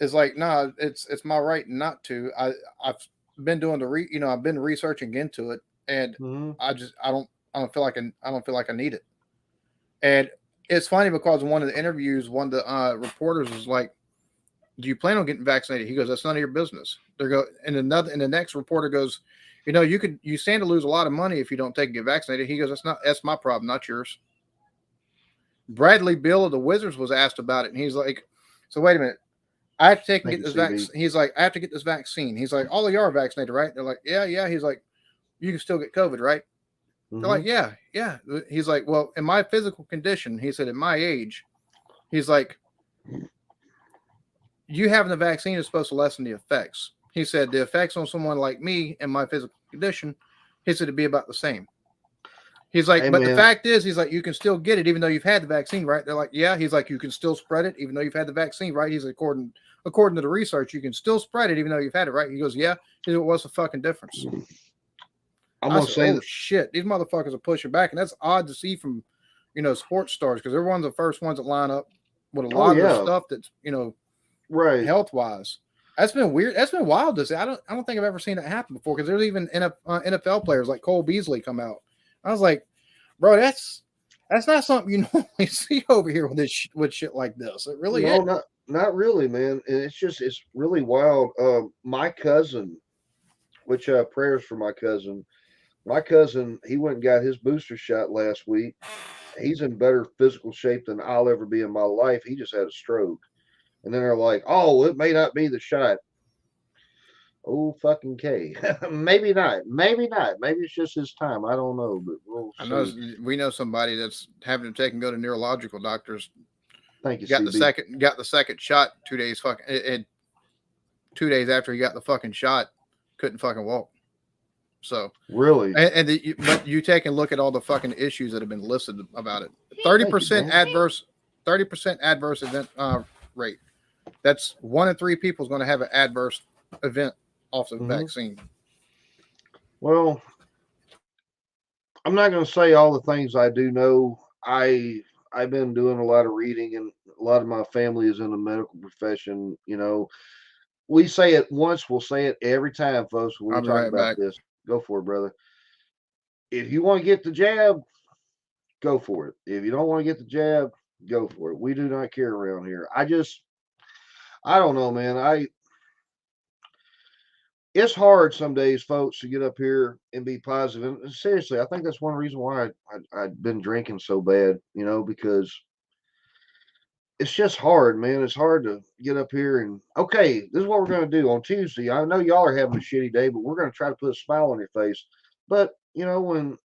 is like, nah, it's my right not to. I've been doing I've been researching into it, and I don't feel like I need it. And it's funny because in one of the interviews, one of the reporters was like, "Do you plan on getting vaccinated?" He goes, "That's none of your business." And the next reporter goes, "You stand to lose a lot of money if you don't take and get vaccinated." He goes, "That's my problem, not yours." Bradley Beal of the Wizards was asked about it, and he's like, "So wait a minute, I have to take and get this vaccine." He's like, "I have to get this vaccine." He's like, "All of you are vaccinated, right?" They're like, "Yeah." He's like, "You can still get COVID, right?" They're like, yeah. He's like, "Well, in my physical condition," he said, "at my age," he's like, "you having the vaccine is supposed to lessen the effects." He said, "The effects on someone like me in my physical condition," he said, "it'd be about the same." He's like, "But the fact is," he's like, "you can still get it even though you've had the vaccine, right?" They're like, "Yeah." He's like, "You can still spread it even though you've had the vaccine, right?" He's like, according to the research, you can still spread it even though you've had it, right? He goes, "Yeah." He said, "What's the fucking difference?" I'm gonna say, shit, these motherfuckers are pushing back, and that's odd to see from, sports stars, because they're one of the first ones that line up with a lot of the stuff that's, right, health wise. That's been weird. That's been wild to see. I don't think I've ever seen it happen before, because there's even NFL players like Cole Beasley come out. I was like, bro, that's not something you normally see over here with shit like this. It really is. Not really, man. It's really wild. My cousin, which prayers for my cousin. My cousin, he went and got his booster shot last week. He's in better physical shape than I'll ever be in my life. He just had a stroke. And then they're like, "Oh, it may not be the shot." Oh, fucking K. Maybe not. Maybe it's just his time. I don't know. But we know somebody that's having to go to neurological doctors. Thank you, got the second shot 2 days 2 days after he got the fucking shot, couldn't fucking walk. So really, but you take and look at all the fucking issues that have been listed about it. 30% adverse event rate. That's 1 in 3 people is going to have an adverse event off the vaccine. Well, I'm not going to say all the things I do know. I've been doing a lot of reading, and a lot of my family is in the medical profession. We say it once, we'll say it every time, folks. When we talk about this, go for it, brother. If you want to get the jab, go for it. If you don't want to get the jab, go for it. We do not care around here. I don't know, man. It's hard some days, folks, to get up here and be positive. And seriously, I think that's one reason why I've been drinking so bad, because it's just hard, man. It's hard to get up here and okay, this is what we're going to do on Tuesday. I know y'all are having a shitty day, but we're going to try to put a smile on your face. But when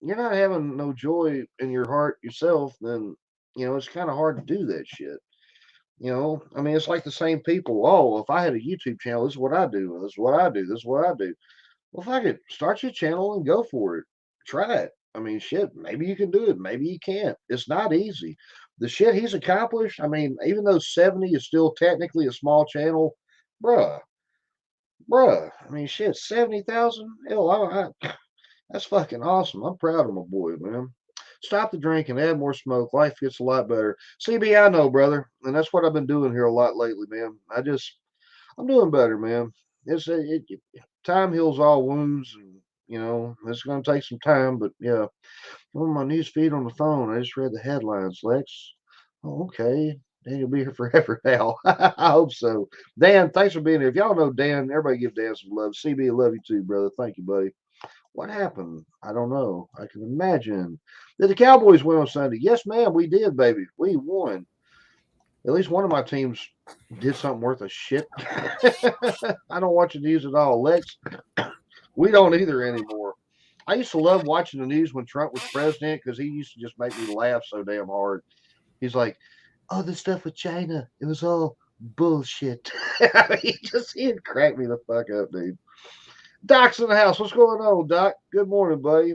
you're not having no joy in your heart yourself, then it's kind of hard to do that shit. I mean, it's like the same people. Oh, if I had a YouTube channel, this is what I do. This is what I do. This is what I do. Well, if I could start your channel and go for it, try it. I mean, shit, maybe you can do it. Maybe you can't. It's not easy. The shit he's accomplished, I mean, even though 70 is still technically a small channel, bruh, I mean, shit, 70,000? Hell, that's fucking awesome. I'm proud of my boy, man. Stop the drinking, add more smoke. Life gets a lot better. CB, I know, brother. And that's what I've been doing here a lot lately, man. I'm doing better, man. Time heals all wounds, and it's going to take some time, but yeah. On my news feed on the phone, I just read the headlines. Lex, oh, okay. Dan, you'll be here forever now. I hope so. Dan, thanks for being here. If y'all know Dan, everybody give Dan some love. CB, I love you too, brother. Thank you, buddy. What happened? I don't know. I can imagine. Did the Cowboys win on Sunday? Yes, ma'am. We did, baby. We won. At least one of my teams did something worth a shit. I don't watch the news at all. Lex, we don't either anymore. I used to love watching the news when Trump was president because he used to just make me laugh so damn hard. He's like, oh, the stuff with China, it was all bullshit. He'd crack me the fuck up, dude. Doc's in the house. What's going on, Doc? Good morning, buddy.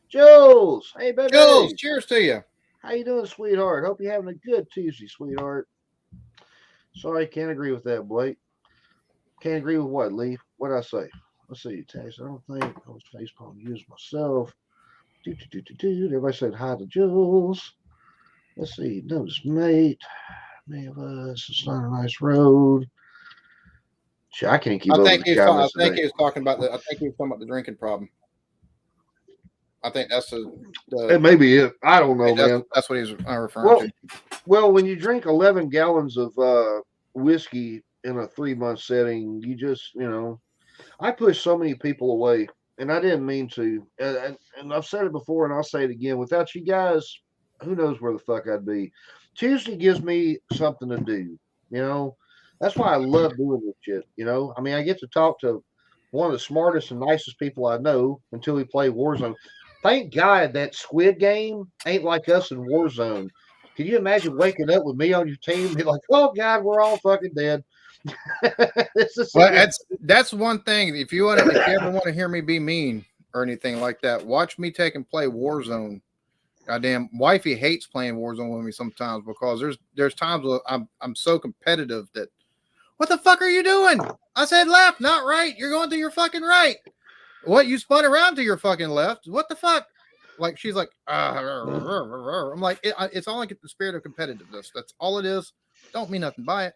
Jules, hey, baby. Jules, cheers to you. How you doing, sweetheart? Hope you're having a good Tuesday, sweetheart. Sorry, can't agree with that, Blake. Can't agree with what, Lee? What'd I say? Let's see, text. I don't think I was facepalm used myself. Everybody said hi to Jules. Let's see, notice mate. Many of us, it's not a nice road. Shit, I can't keep up with the comments. I think he was talking about the drinking problem. I think that's it may be it. I don't know, man. That's what he's referring to. Well, when you drink 11 gallons of whiskey in a 3-month setting, you just, I push so many people away, and I didn't mean to. And I've said it before, and I'll say it again. Without you guys, who knows where the fuck I'd be. Tuesday gives me something to do, That's why I love doing this shit, I mean, I get to talk to one of the smartest and nicest people I know until we play Warzone. Thank God that Squid Game ain't like us in Warzone. Can you imagine waking up with me on your team and be like, oh, God, we're all fucking dead? That's one thing. If you ever want to hear me be mean or anything like that, watch me take and play Warzone. Goddamn, wifey hates playing Warzone with me sometimes because there's times where I'm so competitive that what the fuck are you doing? I said left, not right. You're going to your fucking right. What, you spun around to your fucking left? What the fuck? Like she's like, I'm like, it's all like the spirit of competitiveness. That's all it is. Don't mean nothing by it.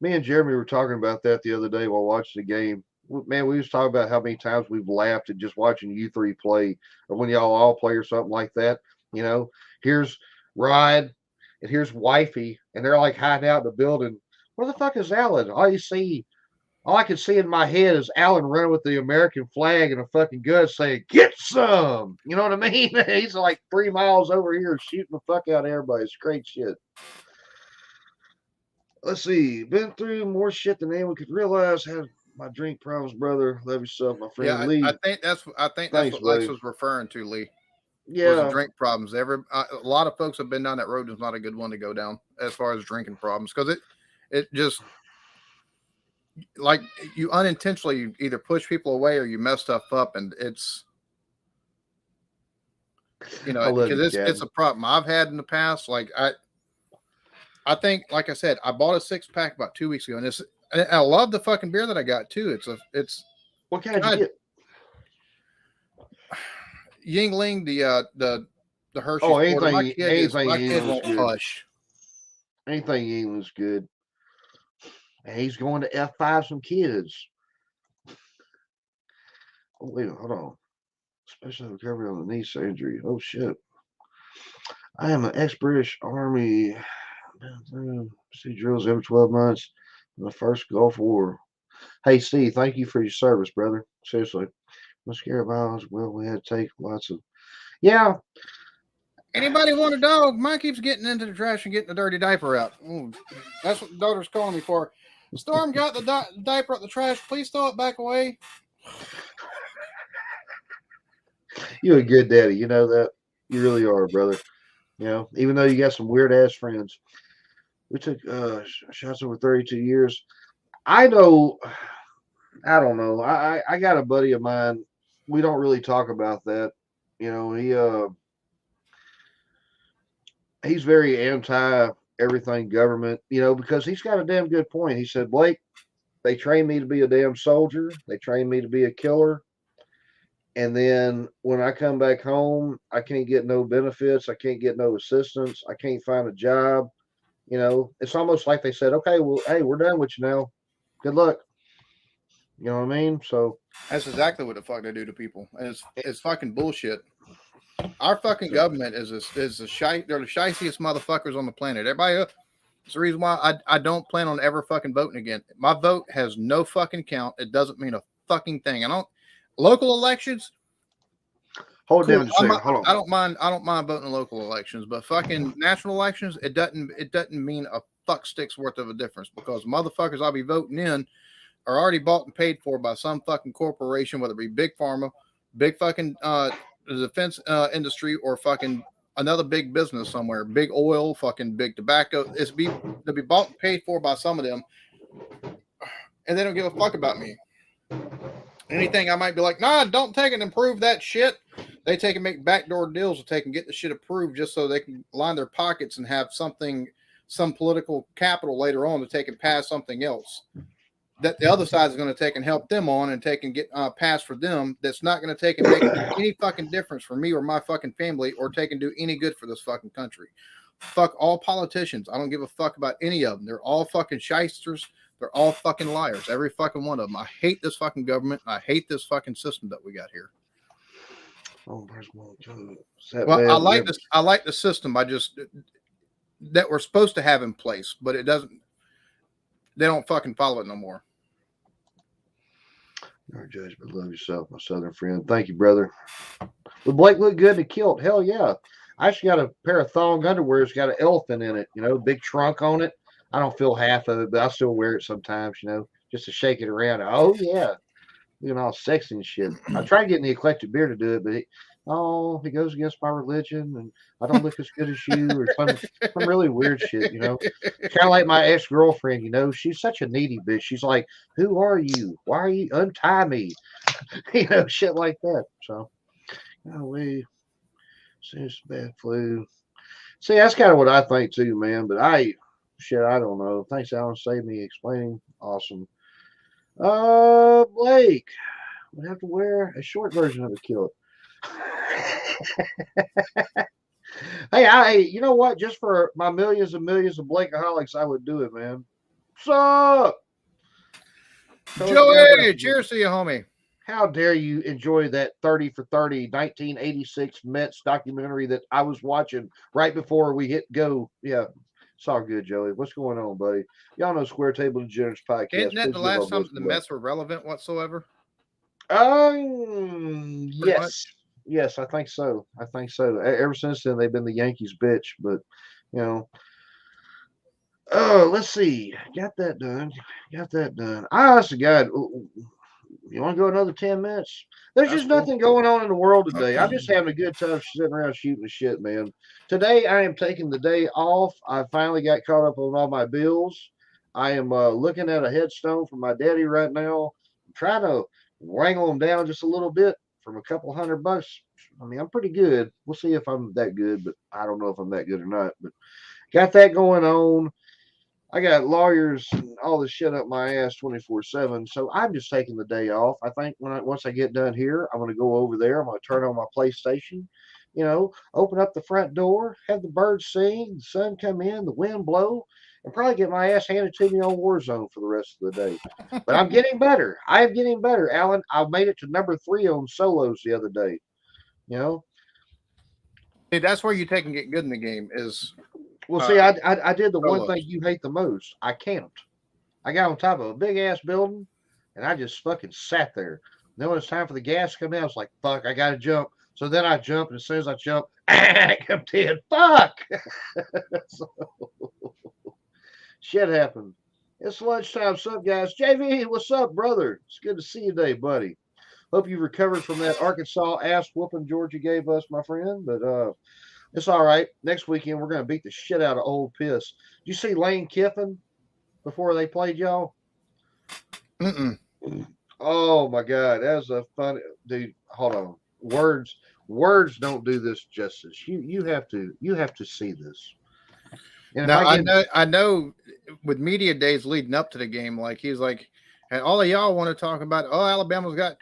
Me and Jeremy were talking about that the other day while watching the game. Man, we was talking about how many times we've laughed at just watching you three play, or when y'all all play or something like that. Here's Rod and here's Wifey, and they're like hiding out in the building. Where the fuck is Alan? All I can see in my head is Alan running with the American flag and a fucking gun saying, get some. You know what I mean? He's like 3 miles over here shooting the fuck out of everybody. It's great shit. Let's see. Been through more shit than anyone could realize. Had my drink problems, brother. Love yourself, my friend Lee. I think that's what Lex was referring to, Lee. Yeah. Was the drink problems. A lot of folks have been down that road. It's not a good one to go down as far as drinking problems because it just like you unintentionally either push people away or you mess stuff up, and it's because it's a problem I've had in the past. Like I think, like I said, I bought a 6-pack about 2 weeks ago, and I love the fucking beer that I got too. It's what kind did you get? Yingling, the Hershey. Oh, anything Yingling hush. Anything Yingling's good. And he's going to F5 some kids. Oh, wait, hold on. Special recovery on the knee surgery. Oh, shit. I am an ex-British Army. See drills every 12 months. The first Gulf War. Hey, Steve, thank you for your service, brother. Seriously. Let's care about us. Well, we had to take lots of. Yeah. Anybody want a dog? Mine keeps getting into the trash and getting the dirty diaper out. Ooh, that's what the daughter's calling me for. Storm got the diaper out the trash. Please throw it back away. You're a good daddy. You know that. You really are, brother. You know, even though you got some weird ass friends. We took shots over 32 years. I know. I don't know. I got a buddy of mine. We don't really talk about that. You know, he's very anti everything government. You know, because he's got a damn good point. He said, Blake, they trained me to be a damn soldier. They trained me to be a killer. And then when I come back home, I can't get no benefits. I can't get no assistance. I can't find a job. You know, it's almost like they said, okay, well, hey, we're done with you now. Good luck. You know what I mean? So that's exactly what the fuck they do to people. And it's fucking bullshit. Our fucking government is they're the shiestiest motherfuckers on the planet. Everybody it's the reason why I don't plan on ever fucking voting again. My vote has no fucking count. It doesn't mean a fucking thing. Local elections. Hold down just a second. Hold on. I don't mind voting in local elections, but fucking national elections, it doesn't mean a fuck stick's worth of a difference because motherfuckers I'll be voting in are already bought and paid for by some fucking corporation, whether it be big pharma, big fucking the defense industry, or fucking another big business somewhere, big oil, fucking big tobacco. They'll be bought and paid for by some of them, and they don't give a fuck about me. Anything I might be like, nah, don't take it and prove that shit. They take and make backdoor deals to take and get the shit approved just so they can line their pockets and have some political capital later on to take and pass something else that the other side is going to take and help them on and take and get passed for them. That's not going to take and make any fucking difference for me or my fucking family or take and do any good for this fucking country. Fuck all politicians. I don't give a fuck about any of them. They're all fucking shysters. They're all fucking liars. Every fucking one of them. I hate this fucking government. I hate this fucking system that we got here. Well, I like the system. That we're supposed to have in place, but it doesn't. They don't fucking follow it no more. Your judgment. Love yourself, my southern friend. Thank you, brother. Would Blake look good in a kilt? Hell yeah. I actually got a pair of thong underwear. It's got an elephant in it, you know, big trunk on it. I don't feel half of it, but I still wear it sometimes, you know, just to shake it around. Oh, yeah. Looking all sexy and shit. I tried getting the Eclectic Beard to do it, but he goes against my religion, and I don't look as good as you, or some really weird shit, you know. Kind of like my ex-girlfriend, you know. She's such a needy bitch. She's like, who are you? Why are you? Untie me. You know, shit like that. So, since bad flu. See, that's kind of what I think too, man. But I don't know. Thanks, Alan. Save me explaining. Awesome. Blake would have to wear a short version of a kilt. Hey, you know what? Just for my millions and millions of Blakeaholics, I would do it, man. What's up? Joey, cheers to you, homie. How dare you enjoy that 30 for 30 1986 Mets documentary that I was watching right before we hit go? Yeah, it's all good, Joey. What's going on, buddy? Y'all know Square Table Degenerates podcast. Isn't that the last time the Mets were relevant whatsoever? Yes. Yes, I think so. Ever since then, they've been the Yankees' bitch. But, you know, let's see. Got that done. Honestly, God, you want to go another 10 minutes? There's just nothing going on in the world today. I'm just having a good time sitting around shooting the shit, man. Today, I am taking the day off. I finally got caught up on all my bills. I am looking at a headstone for my daddy right now. I'm trying to wrangle them down just a little bit from a couple $100. I mean, I'm pretty good. We'll see if I'm that good, but I don't know if I'm that good or not. But got that going on. I got lawyers and all this shit up my ass 24/7. So I'm just taking the day off. I think once I get done here, I'm going to go over there. I'm going to turn on my PlayStation, you know, open up the front door, have the birds sing, the sun come in, the wind blow, and probably get my ass handed to me on Warzone for the rest of the day. But I'm getting better. I am getting better, Alan. I made it to number 3 on solos the other day. You know, see, that's where you take and get good in the game is. Well, see, I did the one thing you hate the most. I camped. I got on top of a big ass building, and I just fucking sat there. Then when it's time for the gas to come in, I was like, fuck, I gotta jump. So then I jumped, and as soon as I jumped, I come dead. Fuck. So, shit happened. It's lunchtime. What's up, guys? JV, what's up, brother? It's good to see you today, buddy. Hope you recovered from that Arkansas ass whooping Georgia gave us, my friend. But it's all right. Next weekend, we're going to beat the shit out of Old Piss. Did you see Lane Kiffin before they played y'all? Mm-mm. Oh, my God. That was a fun dude. Hold on. Words don't do this justice. You have to see this. And now I know with media days leading up to the game, like he's like, and all of y'all want to talk about, oh, Alabama's going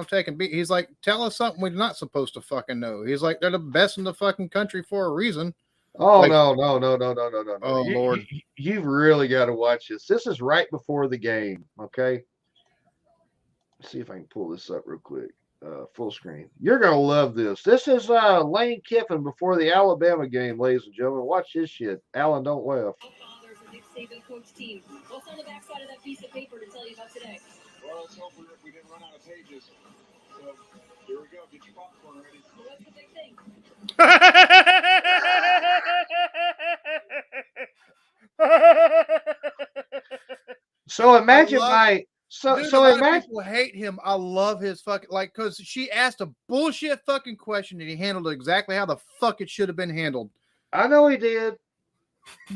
to take and beat. He's like, tell us something we're not supposed to fucking know. He's like, they're the best in the fucking country for a reason. Oh, like, no. Oh, Lord. You've really got to watch this. This is right before the game, okay? Let's see if I can pull this up real quick. Full screen. You're going to love this. This is Lane Kiffin before the Alabama game, ladies and gentlemen. Watch this shit. Alan, don't laugh. Saban coach team. What's on the backside of that piece of paper to tell you about today? Well, let's hope we didn't run out of pages. So here we go. Get your popcorn ready. Well, what's the big thing? So imagine imagine people hate him. I love his fucking because she asked a bullshit fucking question and he handled it exactly how the fuck it should have been handled. I know he did.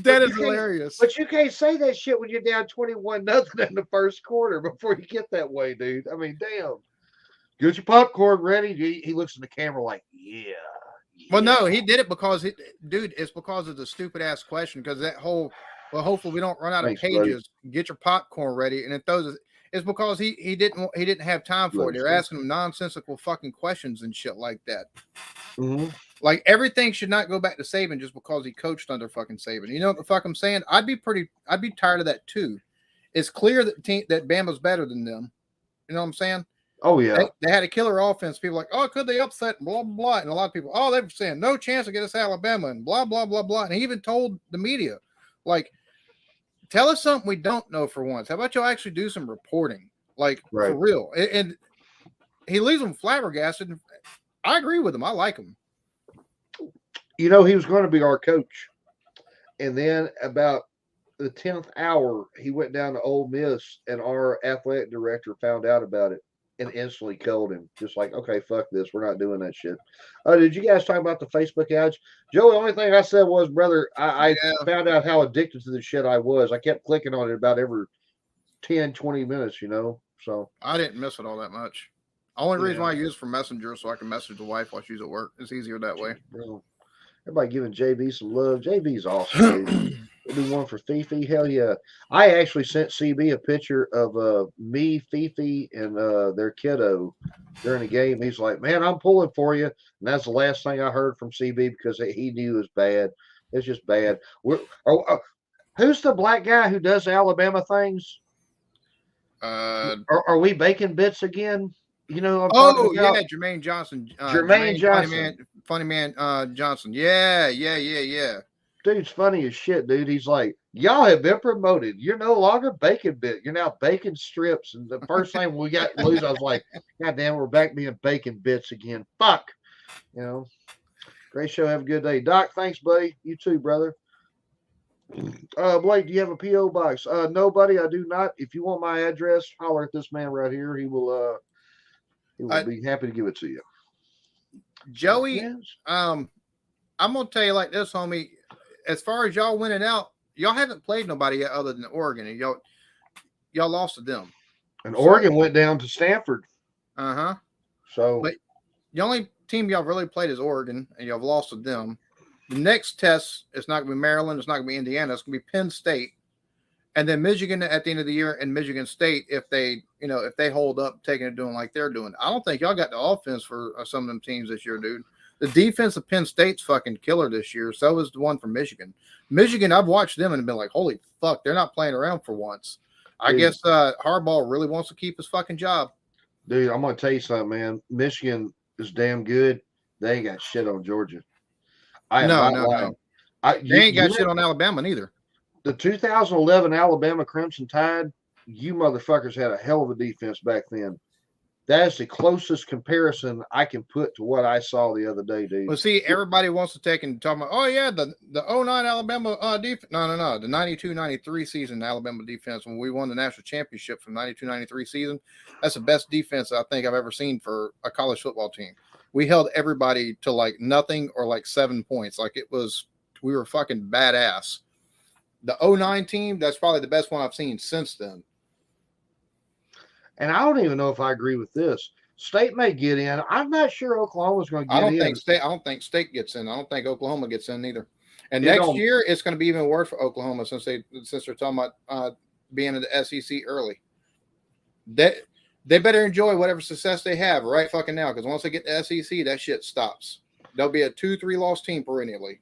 That is hilarious. But you can't say that shit when you're down 21-0 in the first quarter before you get that way, dude. I mean, damn. Get your popcorn ready. He looks in the camera like, yeah. Well, no, he did it because it's because of the stupid ass question. Because that whole, well, hopefully we don't run out of pages. Buddy. Get your popcorn ready, and it's because he didn't have time for it. They're asking him nonsensical fucking questions and shit like that. Mm-hmm. Like everything should not go back to Saban just because he coached under fucking Saban. You know what the fuck I'm saying? I'd be tired of that too. It's clear that Bama's better than them. You know what I'm saying? Oh yeah. They had a killer offense. People like, oh, could they upset? Blah blah blah. And a lot of people, oh, they were saying no chance to get us Alabama and blah blah blah blah. And he even told the media, like, tell us something we don't know for once. How about y'all actually do some reporting, like for real? And he leaves them flabbergasted. I agree with him. I like him. You know, he was going to be our coach. And then about the 10th hour, he went down to Ole Miss, and our athletic director found out about it and instantly killed him. Just like, okay, fuck this. We're not doing that shit. Did you guys talk about the Facebook ads? Joe, the only thing I said was, brother, I found out how addicted to the shit I was. I kept clicking on it about every 10, 20 minutes, you know? So I didn't miss it all that much. Only reason why I use it for Messenger so I can message the wife while she's at work. It's easier that way. Bro. Everybody giving JB some love. JB's awesome, dude. We'll do one for Fifi. Hell yeah. I actually sent CB a picture of me, Fifi, and their kiddo during the game. He's like, man, I'm pulling for you. And that's the last thing I heard from CB because he knew it was bad. It's just bad. Who's the black guy who does Alabama things? Are we bacon bits again? You know, Jermaine Johnson. Jermaine Johnson. Funny man Johnson. Yeah. Dude's funny as shit, dude. He's like, y'all have been promoted. You're no longer bacon bit. You're now bacon strips. And the first time we got lose, I was like, God damn, we're back being bacon bits again. Fuck. You know, great show. Have a good day. Doc, thanks, buddy. You too, brother. Blake, do you have a P.O. box? No, buddy, I do not. If you want my address, holler at this man right here. He will be happy to give it to you. Joey, I'm gonna tell you like this, homie. As far as y'all winning out, y'all haven't played nobody yet other than Oregon, and y'all lost to them. And Oregon went down to Stanford. So, but the only team y'all really played is Oregon, and y'all lost to them. The next test is not gonna be Maryland. It's not gonna be Indiana. It's gonna be Penn State. And then Michigan at the end of the year, and Michigan State, if they hold up, taking it, doing like they're doing. I don't think y'all got the offense for some of them teams this year, dude. The defense of Penn State's fucking killer this year. So is the one from Michigan. Michigan, I've watched them and been like, holy fuck, they're not playing around for once. I guess Harbaugh really wants to keep his fucking job. Dude, I'm going to tell you something, man. Michigan is damn good. They ain't got shit on Georgia. No. They ain't got shit on Alabama neither. the 2011 Alabama Crimson Tide, you motherfuckers had a hell of a defense back then. That is the closest comparison I can put to what I saw the other day, dude. Well, see, everybody wants to take and talk about, oh, yeah, the 09 Alabama defense. No. The 92-93 season Alabama defense, when we won the national championship from 92-93 season, that's the best defense I think I've ever seen for a college football team. We held everybody to like nothing or like 7 points. Like we were fucking badass. The 09 team, that's probably the best one I've seen since then. And I don't even know if I agree with this. State may get in. I'm not sure Oklahoma's going to get in. I don't think State gets in. I don't think Oklahoma gets in either. And next year it's going to be even worse for Oklahoma since they're talking about being in the SEC early. They better enjoy whatever success they have right fucking now, because once they get to SEC, that shit stops. They'll be a 2-3 loss team perennially.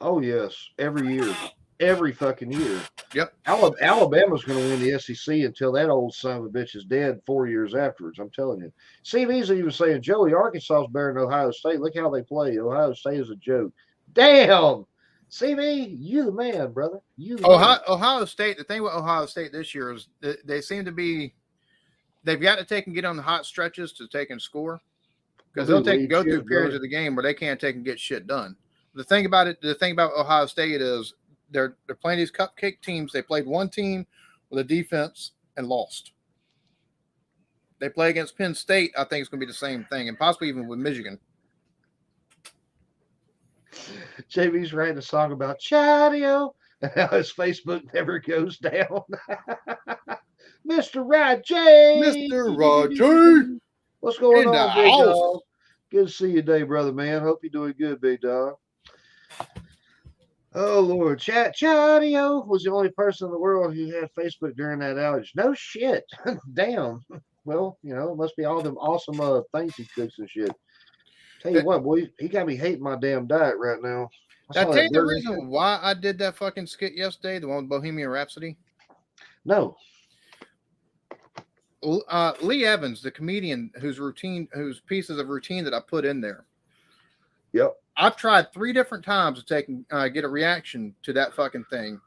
Oh yes, every year. Every fucking year. Yep. Alabama's going to win the SEC until that old son of a bitch is dead 4 years afterwards. I'm telling you. CV's even saying, Joey, Arkansas is better than Ohio State. Look how they play. Ohio State is a joke. Damn. CV, you the man, brother. You the man. Ohio State, the thing with Ohio State this year is they seem to be, they've got to take and get on the hot stretches to take and score, because they'll go through periods of the game where they can't take and get shit done. The thing about Ohio State is, they're playing these cupcake teams. They played one team with a defense and lost. They play against Penn State. I think it's going to be the same thing, and possibly even with Michigan. JB's writing a song about Chadio and how his Facebook never goes down. Mr. Rajay. What's going on, big dog? Good to see you today, brother, man. Hope you're doing good, big dog. Oh, Lord. Chadio was the only person in the world who had Facebook during that outage. No shit. Damn. Well, it must be all them awesome things he cooks and shit. Tell you what, boy, he got me hating my damn diet right now. I tell you the reason why I did that fucking skit yesterday, the one with Bohemian Rhapsody? No. Lee Evans, the comedian whose pieces of routine that I put in there. Yep. I've tried 3 different times to get a reaction to that fucking thing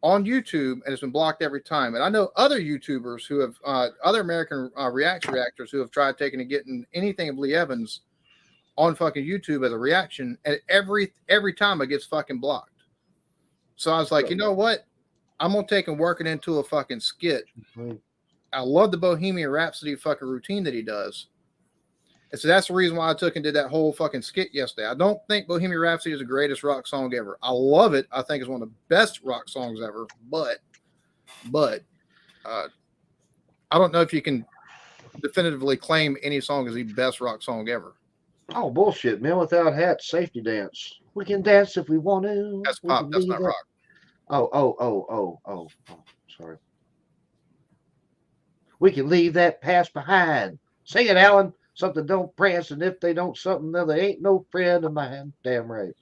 on YouTube, and it's been blocked every time. And I know other YouTubers who have, other American reactors who have tried taking and getting anything of Lee Evans on fucking YouTube as a reaction, and every time it gets fucking blocked. So I was like, you know what? I'm gonna take and work it into a fucking skit. Mm-hmm. I love the Bohemian Rhapsody fucking routine that he does. And so that's the reason why I took and did that whole fucking skit yesterday. I don't think Bohemian Rhapsody is the greatest rock song ever. I love it. I think it's one of the best rock songs ever. But I don't know if you can definitively claim any song as the best rock song ever. Oh, bullshit. Men Without Hats, Safety Dance. We can dance if we want to. That's pop. That's not rock. Oh. Sorry. We can leave that past behind. Sing it, Alan. Something don't press, and if they don't something, then they ain't no friend of mine. Damn right.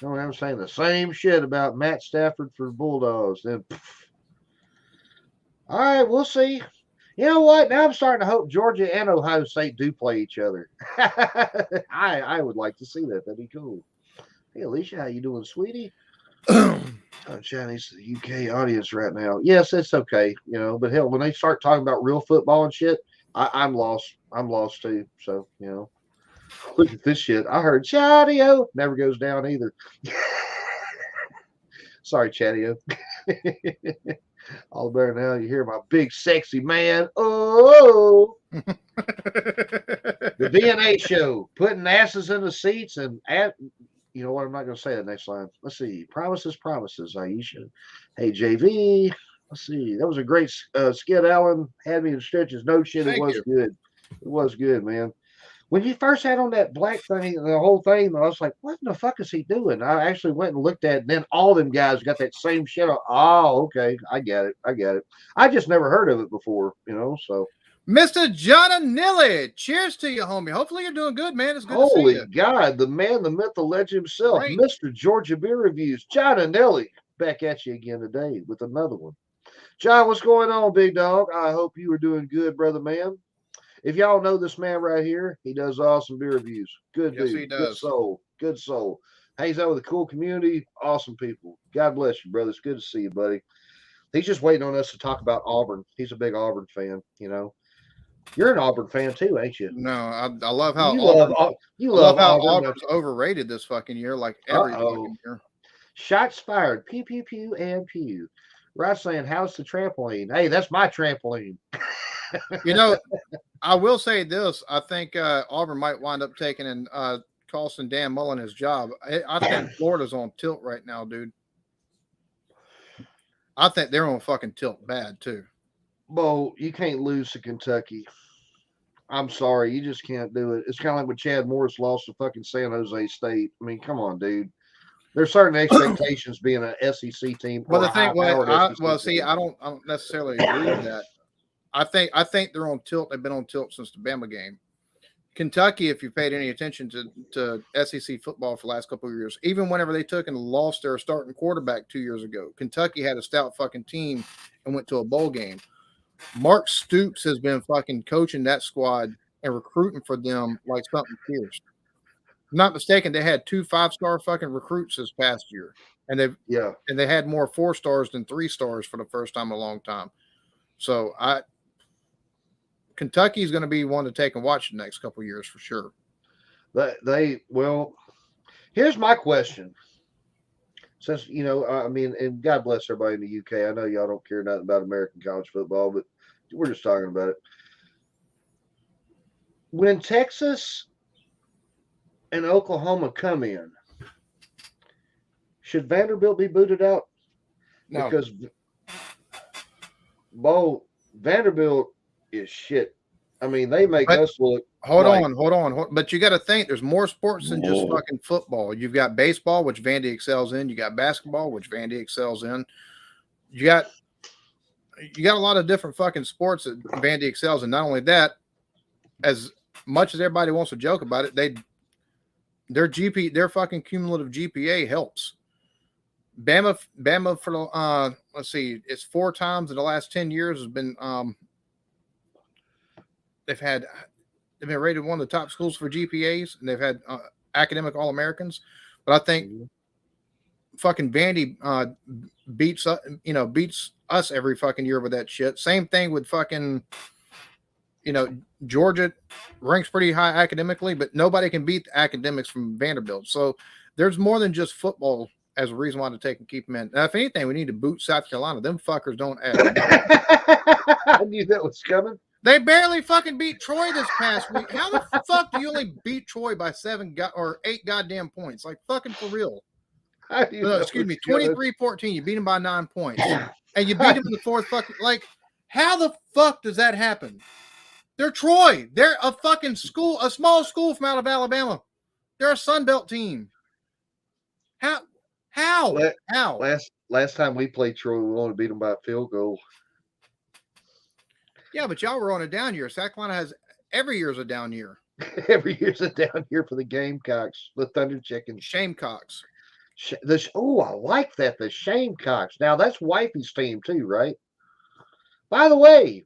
I'm saying the same shit about Matt Stafford for the Bulldogs. Then, all right, we'll see. You know what? Now I'm starting to hope Georgia and Ohio State do play each other. I would like to see that. That'd be cool. Hey, Alicia, how you doing, sweetie? Chinese to the UK audience right now. Yes, it's okay, but hell, when they start talking about real football and shit, I'm lost. I'm lost too. So, look at this shit. I heard Chadio. Never goes down either. Sorry, Chadio. All better now. You hear my big sexy man. Oh, the DNA show, putting asses in the seats and you know what? I'm not going to say that next line. Let's see. Promises, Aisha. Hey, JV. Let's see. That was a great skit. Alan had me in stitches. No shit. It was good. It was good, man. When you first had on that black thing, the whole thing, I was like, what in the fuck is he doing? I actually went and looked at it, and then all them guys got that same shit on. Oh, okay. I get it. I just never heard of it before, so. Mr. John Nilly, cheers to you, homie. Hopefully you're doing good, man. It's good to see you. Holy God, the man, the myth, the legend himself, Great. Mr. Georgia Beer Reviews, John Nilly, back at you again today with another one. John, what's going on, big dog? I hope you are doing good, brother man. If y'all know this man right here, he does awesome beer reviews. Good dude. Yes, he does. Good soul. hangs out with a cool community, awesome people. God bless you, brother. It's good to see you, buddy. He's just waiting on us to talk about Auburn. He's a big Auburn fan, you know. You're an Auburn fan too, ain't you? No, I love how You Auburn, you I love love how Auburn. Auburn's overrated this fucking year, like every fucking year. Shots fired. Pew, pew, pew, and pew. Rod saying, how's the trampoline? Hey, that's my trampoline. You know, I will say this. I think Auburn might wind up taking and costing Dan Mullen his job. I think Florida's on tilt right now, dude. I think they're on fucking tilt bad, too. Bo, you can't lose to Kentucky. I'm sorry. You just can't do it. It's kind of like when Chad Morris lost to fucking San Jose State. I mean, come on, dude. There's certain expectations being an SEC team. Well, the thing, SEC I don't necessarily agree with that. I think they're on tilt. They've been on tilt since the Bama game. Kentucky, if you paid any attention to SEC football for the last couple of years, even whenever they took and lost their starting quarterback 2 years ago, Kentucky had a stout fucking team and went to a bowl game. Mark Stoops has been fucking coaching that squad and recruiting for them like something fierce. If I'm not mistaken, they had 2 5-star fucking recruits this past year, and they had more 4 stars than 3 stars for the first time in a long time. So Kentucky is going to be one to take and watch the next couple of years for sure. Here's my question. Since, you know, I mean, and God bless everybody in the UK. I know y'all don't care nothing about American college football, but we're just talking about it. When Texas and Oklahoma come in, should Vanderbilt be booted out? No. Because Vanderbilt is shit. I mean, they make us look. Hold on. But you got to think there's more sports than just fucking football. You've got baseball, which Vandy excels in. You got basketball, which Vandy excels in. You got a lot of different fucking sports that Vandy excels in. Not only that, as much as everybody wants to joke about it, their fucking cumulative GPA helps. Bama for let's see, it's 4 times in the last 10 years has been they've been rated one of the top schools for GPAs, and they've had academic All-Americans. But I think fucking Vandy beats us every fucking year with that shit. Same thing with fucking, Georgia ranks pretty high academically, but nobody can beat the academics from Vanderbilt. So there's more than just football as a reason why to take and keep them in. Now, if anything, we need to boot South Carolina. Them fuckers don't add. I knew that was coming. They barely fucking beat Troy this past week. How the fuck do you only beat Troy by 8 goddamn points? Like, fucking for real. Excuse me, 23-14. You beat them by 9 points. And you beat them in the fourth fucking. Like, how the fuck does that happen? They're Troy. They're a fucking school, a small school from out of Alabama. They're a Sun Belt team. How? Last time we played Troy, we only beat them by a field goal. Yeah, but y'all were on a down year. South Carolina every year's a down year. Every year's a down year for the Gamecocks, the Thunder Chickens. Shamecocks. I like that. The Shamecocks. Now, that's Wifey's team too, right? By the way,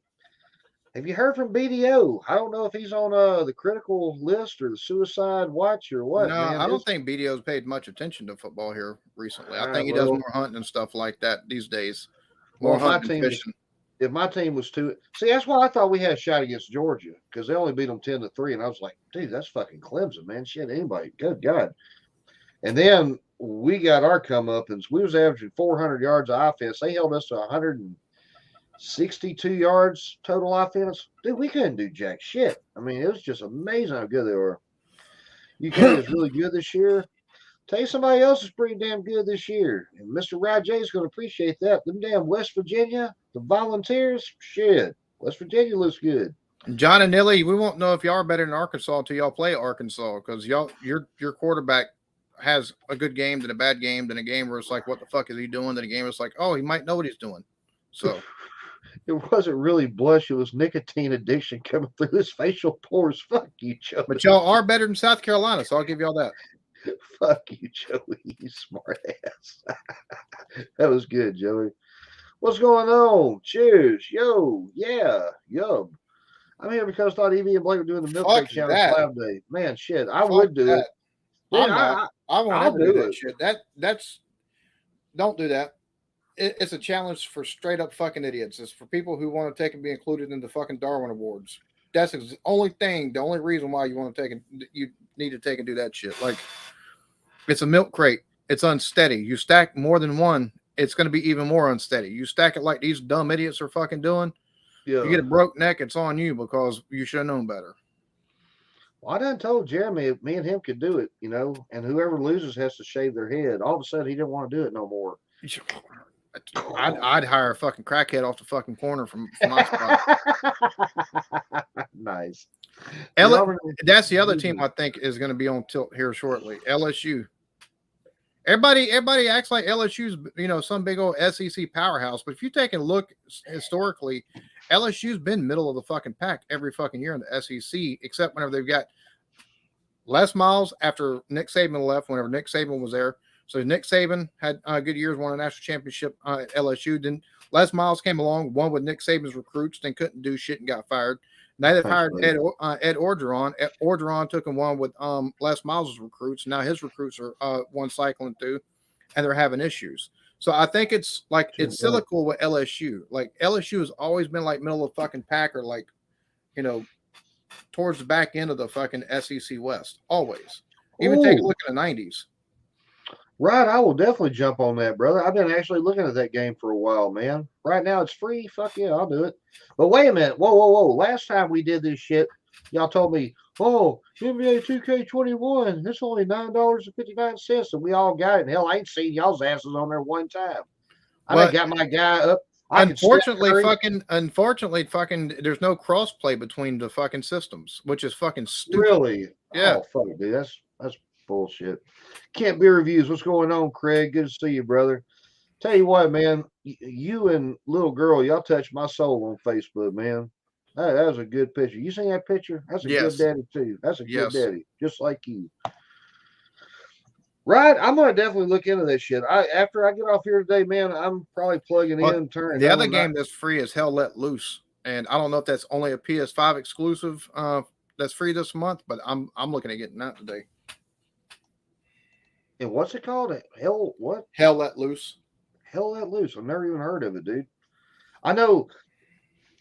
have you heard from BDO? I don't know if he's on the critical list or the suicide watch or what. No, man. I don't think BDO's paid much attention to football here recently. I think he does more hunting and stuff like that these days. More hunting and fishing. If my team was that's why I thought we had a shot against Georgia, because they only beat them 10-3, and I was like, dude, that's fucking Clemson, man. Shit, anybody, good God. And then we got our comeuppance. We was averaging 400 yards of offense. They held us to 162 yards total offense. Dude, we couldn't do jack shit. I mean, it was just amazing how good they were. UK is really good this year. Tell you somebody else is pretty damn good this year. And Mr. Rajay is going to appreciate that. Them damn West Virginia, the Volunteers, shit. West Virginia looks good. John and Nilly, we won't know if y'all are better than Arkansas until y'all play Arkansas, because your quarterback has a good game, then a bad game, then a game where it's like, what the fuck is he doing? Then a game where it's like, oh, he might know what he's doing. So it wasn't really blush. It was nicotine addiction coming through his facial pores. Fuck you, Joey. But y'all are better than South Carolina, so I'll give y'all that. Fuck you, Joey, you smart ass. That was good, Joey. What's going on? Cheers. Yo. Yeah. Yo. I'm here because I thought Evie and Blake were doing the milkshake challenge live day. Man, shit. I would do it. I'm I won't I'll ever do do that it. shit. That's don't do that. It's a challenge for straight up fucking idiots. It's for people who want to take and be included in the fucking Darwin Awards. That's the only thing, the only reason why you want to take and you need to take and do that shit. Like, it's a milk crate. It's unsteady. You stack more than one, it's going to be even more unsteady. You stack it like these dumb idiots are fucking doing. Yeah. You get a broke neck, it's on you because you should have known better. Well, I done told Jeremy me and him could do it, you know, and whoever loses has to shave their head. All of a sudden, he didn't want to do it no more. I'd hire a fucking crackhead off the fucking corner from my spot. Nice. That's the other team I think is going to be on tilt here shortly. LSU. Everybody acts like LSU's, you know, some big old SEC powerhouse. But if you take a look historically, LSU's been middle of the fucking pack every fucking year in the SEC, except whenever they've got Les Miles after Nick Saban left, whenever Nick Saban was there. So Nick Saban had good years, won a national championship at LSU. Then Les Miles came along, won with Nick Saban's recruits, then couldn't do shit and got fired. Now they've hired Ed Orgeron. Orgeron took and won with Les Miles' recruits. Now his recruits are one cycling through, and they're having issues. So I think it's like it's cyclical with LSU. Like LSU has always been like middle of the fucking pack, or like, you know, towards the back end of the fucking SEC West. Always. Even take a look at the 90s. Right, I will definitely jump on that, brother. I've been actually looking at that game for a while, man. Right now it's free. Fuck yeah, I'll do it. But wait a minute. Whoa. Last time we did this shit, y'all told me, oh, NBA 2K21, it's only $9.59, and we all got it. And hell, I ain't seen y'all's asses on there one time. I got my guy up. Unfortunately, there's no cross play between the fucking systems, which is fucking stupid. Really? Yeah. Oh, fuck, dude. That's bullshit. Can't be reviews. What's going on, Craig? Good to see you, brother. Tell you what, man. You and little girl, y'all touched my soul on Facebook, man. That was a good picture. You seen that picture? That's a good daddy too. That's a good daddy, just like you. Right, I'm gonna definitely look into that shit. After I get off here today, man, I'm probably plugging in. Turning the other game that's free is Hell Let Loose, and I don't know if that's only a PS5 exclusive. That's free this month, but I'm looking at getting that today. And what's it called? Hell Let Loose. Hell Let Loose. I've never even heard of it, dude. I know.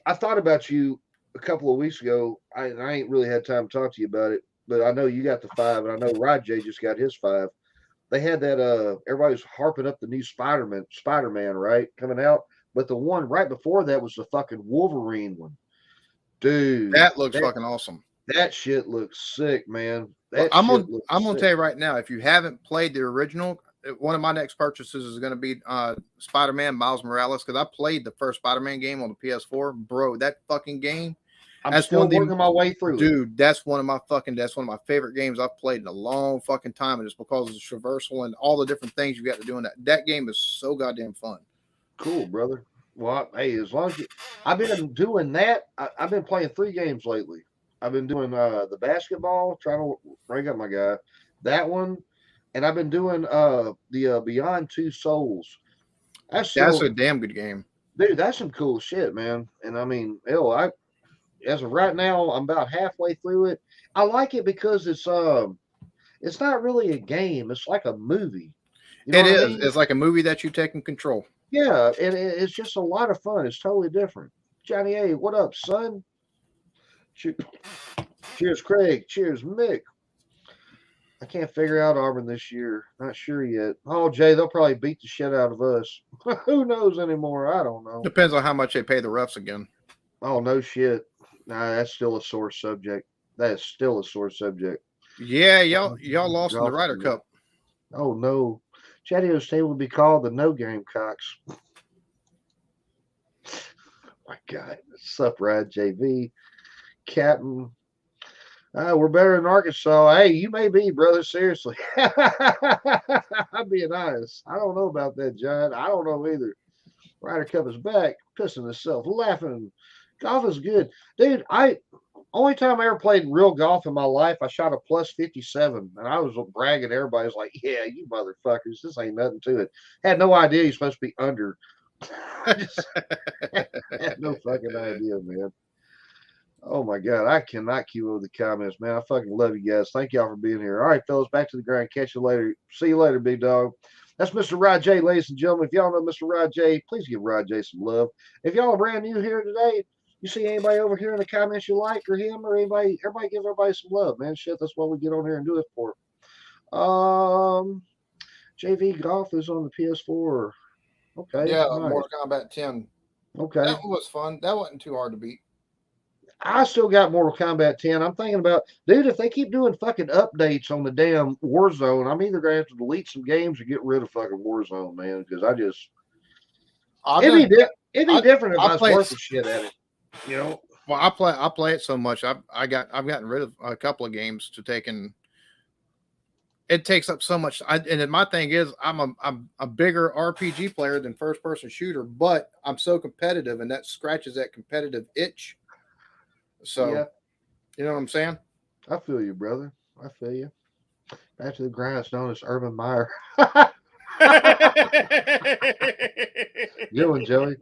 I thought about you a couple of weeks ago. I ain't really had time to talk to you about it, but I know you got the 5, and I know Rod J just got his 5. They had that. Everybody was harping up the new Spider-Man, right, coming out. But the one right before that was the fucking Wolverine one, dude. That looks fucking awesome. That shit looks sick, man. I'm gonna tell you right now, if you haven't played the original, one of my next purchases is going to be Spider-Man Miles Morales, because I played the first Spider-Man game on the PS4. Bro, that fucking game. I'm still working my way through, dude. That's one of my favorite games I've played in a long fucking time, and it's because of the traversal and all the different things you got to do in that game is so goddamn fun. Cool, brother. Well, hey, as long as I've been doing that, I've been playing 3 games lately. I've been doing the basketball, trying to rank up my guy, that one, and I've been doing the Beyond Two Souls. That's a damn good game, dude. That's some cool shit, man. And I mean, hell, as of right now, I'm about halfway through it. I like it because it's not really a game. It's like a movie. You know it is. I mean? It's like a movie that you take in control. Yeah, and it's just a lot of fun. It's totally different. Johnny A, what up, son? Cheers, Craig. Cheers, Mick. I can't figure out Auburn this year. Not sure yet. Oh, Jay, they'll probably beat the shit out of us. Who knows anymore? I don't know. Depends on how much they pay the refs again. Oh, no shit. Nah, that's still a sore subject. That is still a sore subject. Yeah, y'all lost in the Ryder Cup. Oh, no. Chatty State would be called the No Game Cocks. My God. What's up, Rod JV? Captain. We're better than Arkansas. Hey, you may be, brother. Seriously. I'm being honest. I don't know about that, John. I don't know either. Ryder Cup is back, pissing himself, laughing. Golf is good. Dude, only time I ever played real golf in my life, I shot a plus 57. And I was bragging. Everybody was like, yeah, you motherfuckers. This ain't nothing to it. Had no idea you're supposed to be under. I just had no fucking idea, man. Oh my God, I cannot keep up with the comments, man. I fucking love you guys. Thank y'all for being here. All right, fellas, back to the grind. Catch you later. See you later, big dog. That's Mr. Rod J, ladies and gentlemen. If y'all know Mr. Rod J, please give Rod J some love. If y'all are brand new here today, you see anybody over here in the comments you like or him or anybody, everybody give everybody some love, man. Shit, that's what we get on here and do it for. JV Golf is on the PS4. Okay. Yeah, Nice. Mortal Kombat 10. Okay. That one was fun. That wasn't too hard to beat. I still got Mortal Kombat 10. I'm thinking about, dude, if they keep doing fucking updates on the damn Warzone, I'm either going to have to delete some games or get rid of fucking Warzone, man, because I just. It'd be different if I was worth the shit at it. You know? Well, I play it so much. I've gotten rid of a couple of games to take in. It takes up so much. And then my thing is, I'm a bigger RPG player than first person shooter, but I'm so competitive, and that scratches that competitive itch. So, Yeah. You know what I'm saying? I feel you, brother. I feel you. Back to the grind. It's known as Urban Meyer. Good one, Joey.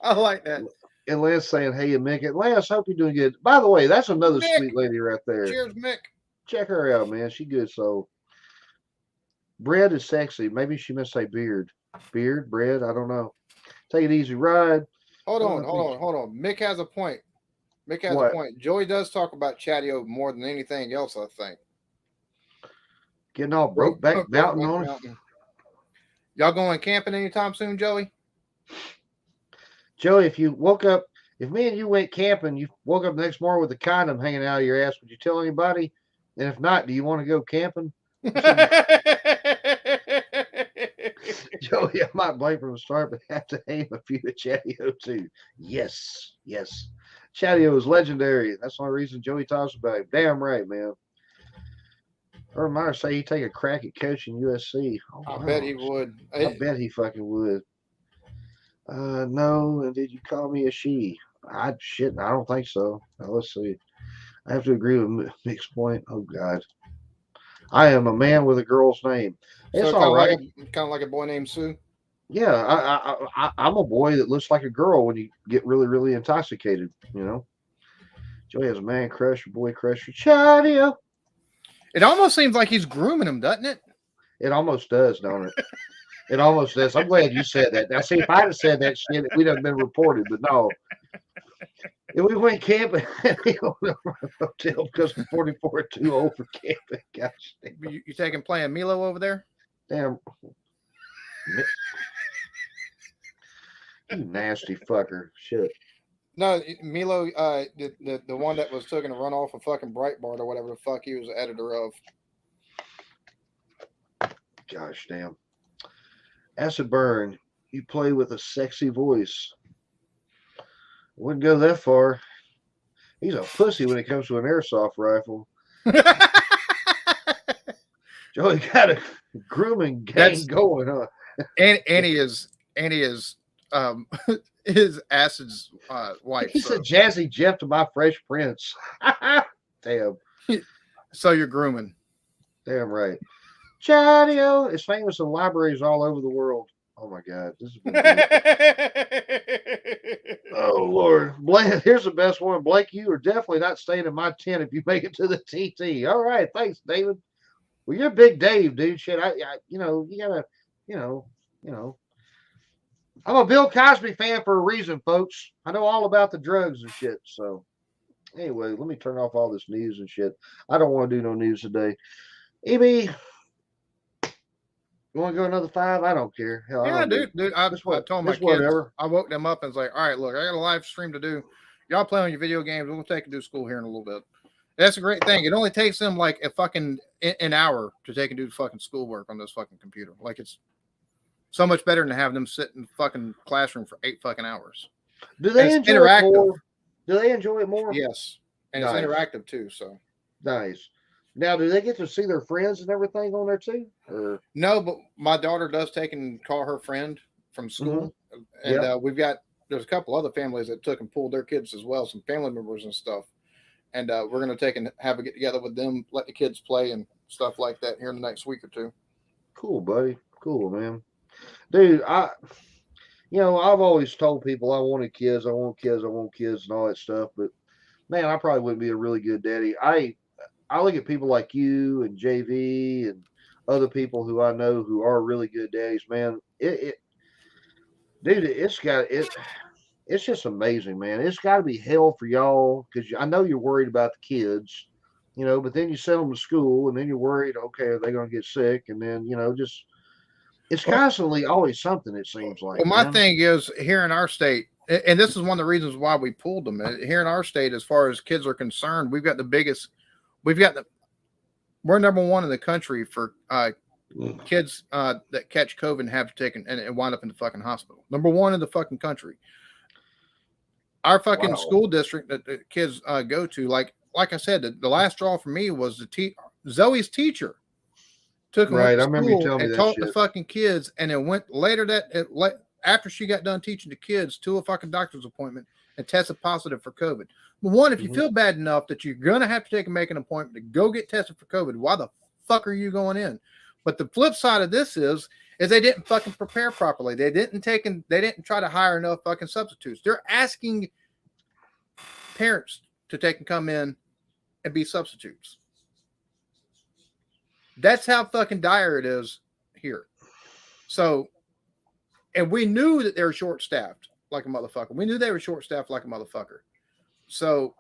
I like that. And Lance saying, hey, you Mick. Lance, hope you're doing good. By the way, that's another Mick. sweet lady right there. Cheers, Mick. Check her out, man. She good. So, bread is sexy. Maybe she must say beard. Beard, bread, I don't know. Take it easy, ride. Hold on. Mick has a point. A point. Joey does talk about Chatio more than anything else, I think. Getting all broke back mountain on it. Y'all going camping anytime soon, Joey? Joey, if me and you went camping, you woke up the next morning with a condom hanging out of your ass, would you tell anybody? And if not, do you want to go camping? Joey, I might blame from the start, but have to aim a few at Chatio too. Yes. Chatio is legendary. That's the only reason Joey talks about him. Damn right, man. Or might say he'd take a crack at coaching USC. Oh, I bet he would. I bet he fucking would. No, and did you call me a she? I don't think so. Now, let's see. I have to agree with Mick's point. Oh God. I am a man with a girl's name. It's all right. Kind of like a boy named Sue. Yeah, I'm a boy that looks like a girl when you get really, really intoxicated, you know. Joey has a man crush, a boy crush for Chatio. It almost seems like he's grooming him, doesn't it? It almost does, don't it? It almost does. I'm glad you said that. Now, see, if I'd have said that shit, we'd have been reported, but no. If we went camping, we don't know our hotel because I'm 44 and too old for camping. Gosh damn. You taking playing Milo over there? Damn. You nasty fucker. Shit. No, Milo, the one that was taking a run off of fucking Breitbart or whatever the fuck he was the editor of. Gosh damn. Acid Burn, you play with a sexy voice. Wouldn't go that far. He's a pussy when it comes to an airsoft rifle. Joey got a grooming gang going, huh? And he is his Acid's wife. He's a Jazzy Jeff to my Fresh Prince. Damn. So you're grooming. Damn right. Chatio is famous in libraries all over the world. Oh my God. This has been oh Lord. Blake, here's the best one. Blake, you are definitely not staying in my tent if you make it to the TT. All right. Thanks, David. Well, you're Big Dave, dude. Shit. You gotta, I'm a Bill Cosby fan for a reason, folks. I know all about the drugs and shit. So anyway, let me turn off all this news and shit. I don't want to do no news today. EB, you want to go another 5? I don't care. Hell, yeah, dude. I told my kids, whatever. I woke them up and was like, all right, look, I got a live stream to do. Y'all play on your video games. We'll take and do school here in a little bit. That's a great thing. It only takes them like an hour to take and do fucking schoolwork on this fucking computer. Like it's so much better than have them sit in the fucking classroom for 8 fucking hours. Do they enjoy it more? Do they enjoy it more? Yes. And nice. It's interactive too. So nice. Now, do they get to see their friends and everything on there too? Or? No, but my daughter does take and call her friend from school. Mm-hmm. And there's a couple other families that took and pulled their kids as well, some family members and stuff. And we're going to take and have a get together with them, let the kids play and stuff like that here in the next week or 2. Cool, buddy. Cool, man. Dude, I've always told people I want kids and all that stuff, but man, I probably wouldn't be a really good daddy. I look at people like you and JV and other people who I know who are really good daddies, man. Dude, it's just amazing, man. It's got to be hell for y'all because I know you're worried about the kids, but then you send them to school and then you're worried, okay, are they going to get sick? And then, just it's Well, constantly always something, it seems like, well, my man. thing is here in our state, and this is one of the reasons why we pulled them. Here in our state, as far as kids are concerned, we've got the biggest, we're number one in the country for kids that catch COVID and have to take and wind up in the fucking hospital. Number one in the fucking country. Our fucking Wow. school district that the kids go to, like I said, the last straw for me was Zoe's teacher took them Right, to I remember you school telling me and that taught the shit. fucking kids, and then went later after she got done teaching the kids to a fucking doctor's appointment and tested positive for COVID. Well, one, if you Mhm. feel bad enough that you're gonna have to make an appointment to go get tested for COVID, why the fuck are you going in? But the flip side of this is they didn't fucking prepare properly. They didn't try to hire enough fucking substitutes. They're asking parents to take and come in and be substitutes. That's how fucking dire it is here. So, and we knew that they were short-staffed like a motherfucker. We knew they were short-staffed like a motherfucker. So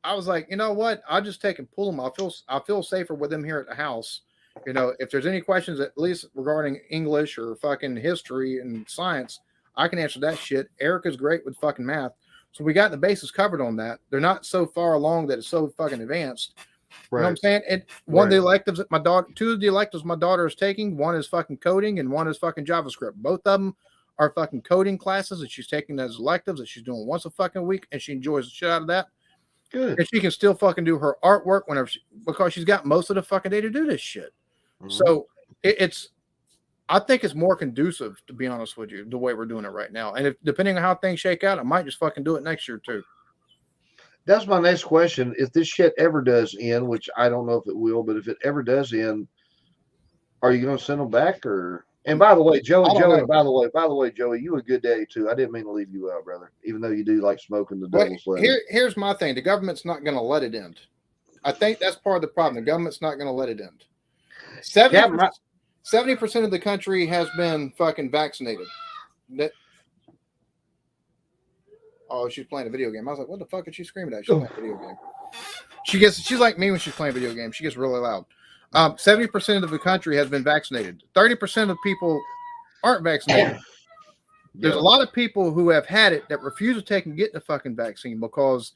I was like, you know what? I'll just take and pull them. I feel safer with them here at the house. If there's any questions, at least regarding English or fucking history and science, I can answer that shit. Erica's great with fucking math. So we got the bases covered on that. They're not so far along that it's so fucking advanced. You know what I'm saying? One of the electives that two of the electives my daughter is taking, one is fucking coding and one is fucking JavaScript. Both of them are fucking coding classes that she's taking as electives that she's doing once a fucking week, and she enjoys the shit out of that. Good. And she can still fucking do her artwork because she's got most of the fucking day to do this shit. Mhm. So I think it's more conducive, to be honest with you, the way we're doing it right now. And depending on how things shake out, I might just fucking do it next year too. That's my next question. If this shit ever does end, which I don't know if it will, but if it ever does end, are you going to send them back or? And by the way, Joey, by the way, Joey, you a good daddy too. I didn't mean to leave you out, brother. Even though you do like smoking the devil's lettuce. Here's my thing: the government's not going to let it end. I think that's part of the problem. The government's not going to let it end. 70% of the country has been fucking vaccinated. Oh, she's playing a video game. I was like, what the fuck is she screaming at? She's playing a video game. She's like me when she's playing video games. She gets really loud. 70% of the country has been vaccinated. 30% of people aren't vaccinated. There's a lot of people who have had it that refuse to take and get the fucking vaccine because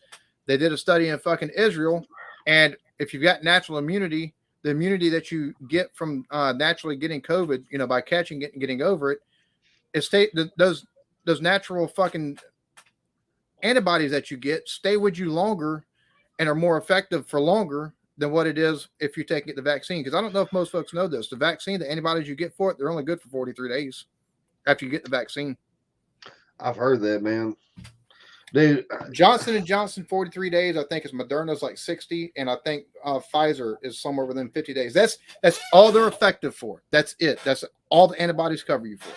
they did a study in fucking Israel. And if you've got natural immunity, the immunity that you get from naturally getting COVID, by catching it and getting over it, those natural fucking antibodies that you get stay with you longer and are more effective for longer than what it is if you take the vaccine. Because I don't know if most folks know this. The vaccine, the antibodies you get for it, they're only good for 43 days after you get the vaccine. I've heard that, man. Dude, Johnson & Johnson 43 days. I think it's Moderna's like 60, and I think Pfizer is somewhere within 50 days. That's all they're effective for. That's it. That's all the antibodies cover you for.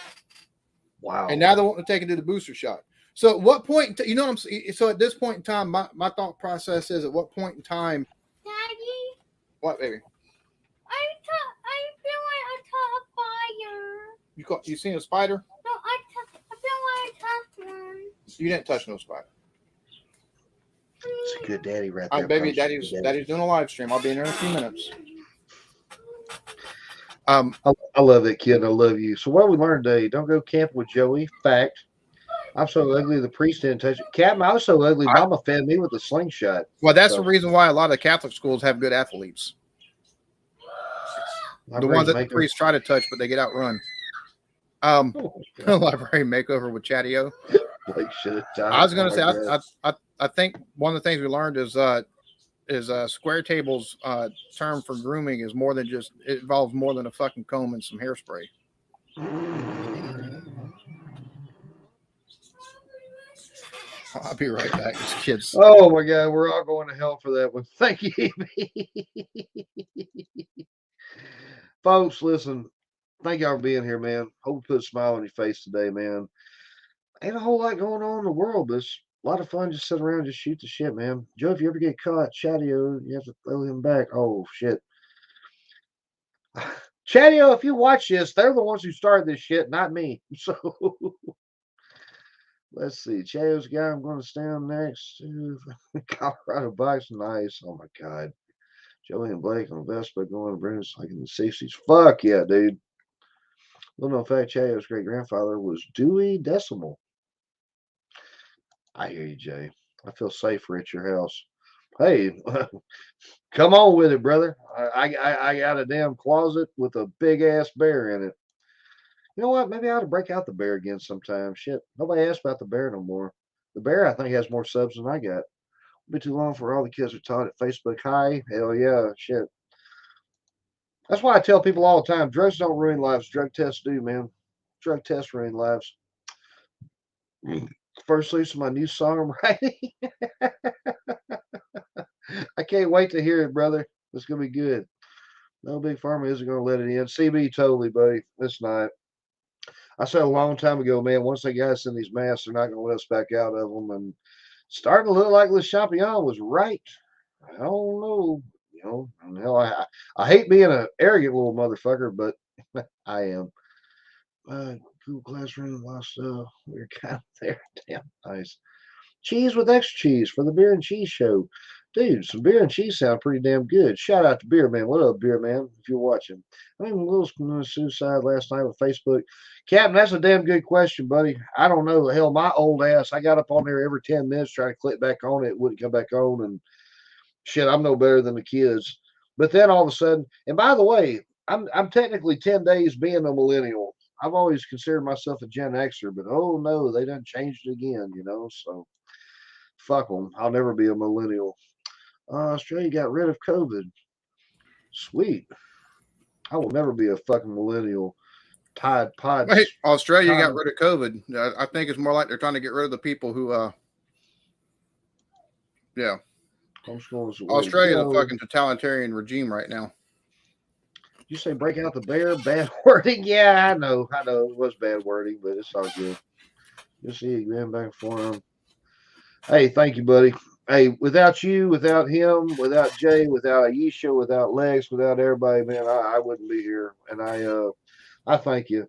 Wow. And now they want to take and do the booster shot. So at what point, you know what I'm saying? So at this point in time, my thought process is, at what point in time? Daddy, What, baby? I feel like I touched a fire. You seen a spider? No, I feel like I touched one. You didn't touch no spider. It's a good daddy right All there. right, baby, daddy's doing a live stream. I'll be in there in a few minutes. I love that kid. And I love you. So what we learned today? Don't go camping with Joey. Fact. I'm so ugly. The priest didn't touch it. Captain, I was so ugly. Mama fed me with a slingshot. Well, that's the reason why a lot of Catholic schools have good athletes. The ones that the priests try to touch, but they get outrun. Library makeover with Chatio. I was going to say, I think one of the things we learned is Square Table's term for grooming is more than just, it involves more than a fucking comb and some hairspray. I'll be right back. These kids. Oh my God, we're all going to hell for that one. Thank you, folks. Listen, thank y'all for being here, man. Hope we put a smile on your face today, man. Ain't a whole lot going on in the world, but it's A lot of fun. Just sit around, just shoot the shit, man. Joe, if you ever get caught, Chatio, you have to throw him back. Oh shit. Chatio, if you watch this, they're the ones who started this shit, not me. So let's see. Chatio's guy I'm going to stand next to. Colorado Bucks, nice. Oh my god. Joey and Blake on the Vespa going to Brennan's like in the 60s. Fuck yeah, dude. Little known fact, Chatio's great grandfather was Dewey Decimal. I hear you, Jay. I feel safer at your house. Hey, come on with it, brother. I got a damn closet with a big ass bear in it. You know what? Maybe I ought to break out the bear again sometime. Shit. Nobody asks about the bear no more. The bear, I think, has more subs than I got. It'll be too long for all the kids are taught at Facebook High. Hell yeah. Shit. That's why I tell people all the time, drugs don't ruin lives. Drug tests do, man. Drug tests ruin lives. First release of my new song I'm writing. I can't wait to hear it, brother. It's going to be good. No big pharma isn't going to let it in. CB, totally, buddy. It's not. I said a long time ago, man, once they got us in these masks, they're not going to let us back out of them. And starting to look like Le Champion was right. I don't know. You know, hell, I hate being an arrogant little motherfucker, but I am. Cool classroom, lost we're kind of there. Damn nice. Cheese with extra cheese for the beer and cheese show. Dude, some beer and cheese sound pretty damn good. Shout out to Beer Man. What up, Beer Man, if you're watching? I mean, a little suicide last night with Facebook. Captain, that's a damn good question, buddy. I don't know. Hell, my old ass, I got up on there every 10 minutes trying to click back on it. It wouldn't come back on. And shit, I'm no better than the kids. But then all of a sudden, and by the way, I'm technically 10 days being a millennial. I've always considered myself a Gen Xer, but oh no, they done changed it again, you know, so fuck them. I'll never be a millennial. Australia got rid of COVID. Sweet. I will never be a fucking millennial. Tide Pods. Wait, Australia got rid of COVID. I think it's more like they're trying to get rid of the people who, yeah. Australia's a fucking totalitarian regime right now. You say break out the bear? Bad wording? Yeah, I know. It was bad wording, but it's all good. You'll see it going back for him. Hey, thank you, buddy. Hey, without you, without him, without Jay, without Aisha, without Lex, without everybody, man, I wouldn't be here. And I thank you.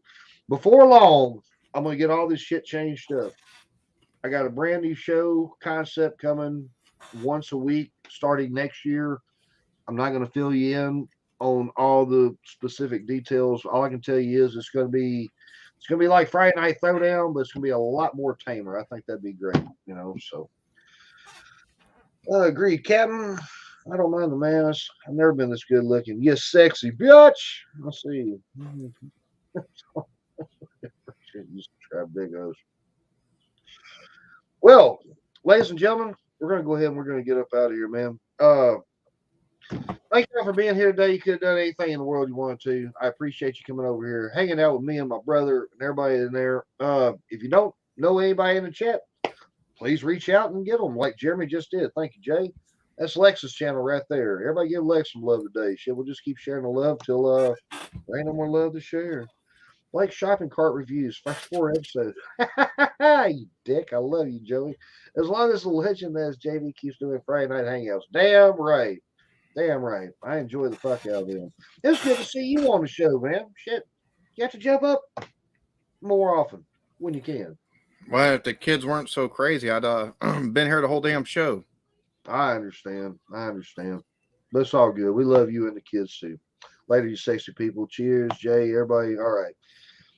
Before long, I'm gonna get all this shit changed up. I got a brand new show concept coming once a week starting next year. I'm not gonna fill you in on all the specific details. All I can tell you is it's gonna be like Friday Night Throwdown, but it's gonna be a lot more tamer. I think that'd be great, you know. So agreed, Captain. I don't mind the mask. I've never been this good looking. You sexy bitch. Let's see. Well, ladies and gentlemen, we're gonna go ahead and we're gonna get up out of here, man. Thank you for being here today. You could have done anything in the world you wanted to. I appreciate you coming over here, hanging out with me and my brother and everybody in there. If you don't know anybody in the chat, please reach out and get them like Jeremy just did. Thank you, Jay. That's Lex's channel right there. Everybody give Lex some love today. Shit, we'll just keep sharing the love till there ain't no more love to share. Like shopping cart reviews, first 4 episodes. You dick. I love you, Joey. As long as the legend as JV keeps doing Friday night hangouts. Damn right. Damn right. I enjoy the fuck out of them. It's good to see you on the show, man. Shit. You have to jump up more often when you can. Well, if the kids weren't so crazy, I'd been here the whole damn show. I understand. But it's all good. We love you and the kids too. Later, you sexy people. Cheers, Jay, everybody. All right.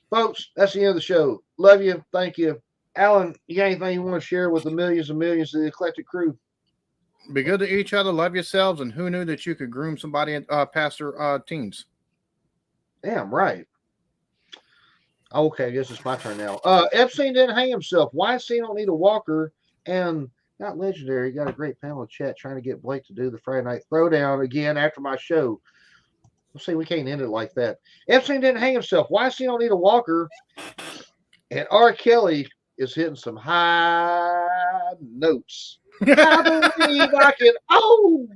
Folks, that's the end of the show. Love you. Thank you. Alan, you got anything you want to share with the millions and millions of the Eclectic crew? Be good to each other, love yourselves, and who knew that you could groom somebody past their teens? Damn right. Okay, I guess it's my turn now. Epstein didn't hang himself. Weinstein don't need a walker, and not legendary. Got a great panel of chat trying to get Blake to do the Friday Night Throwdown again after my show. We'll see, we can't end it like that. Epstein didn't hang himself. Weinstein don't need a walker, and R. Kelly is hitting some high notes. I believe I can. Oh.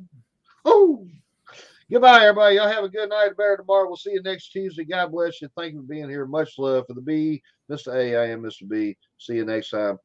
Goodbye, everybody. Y'all have a good night. Better tomorrow. We'll see you next Tuesday. God bless you. Thank you for being here. Much love for the B, Mr. A. I am Mr. B. See you next time.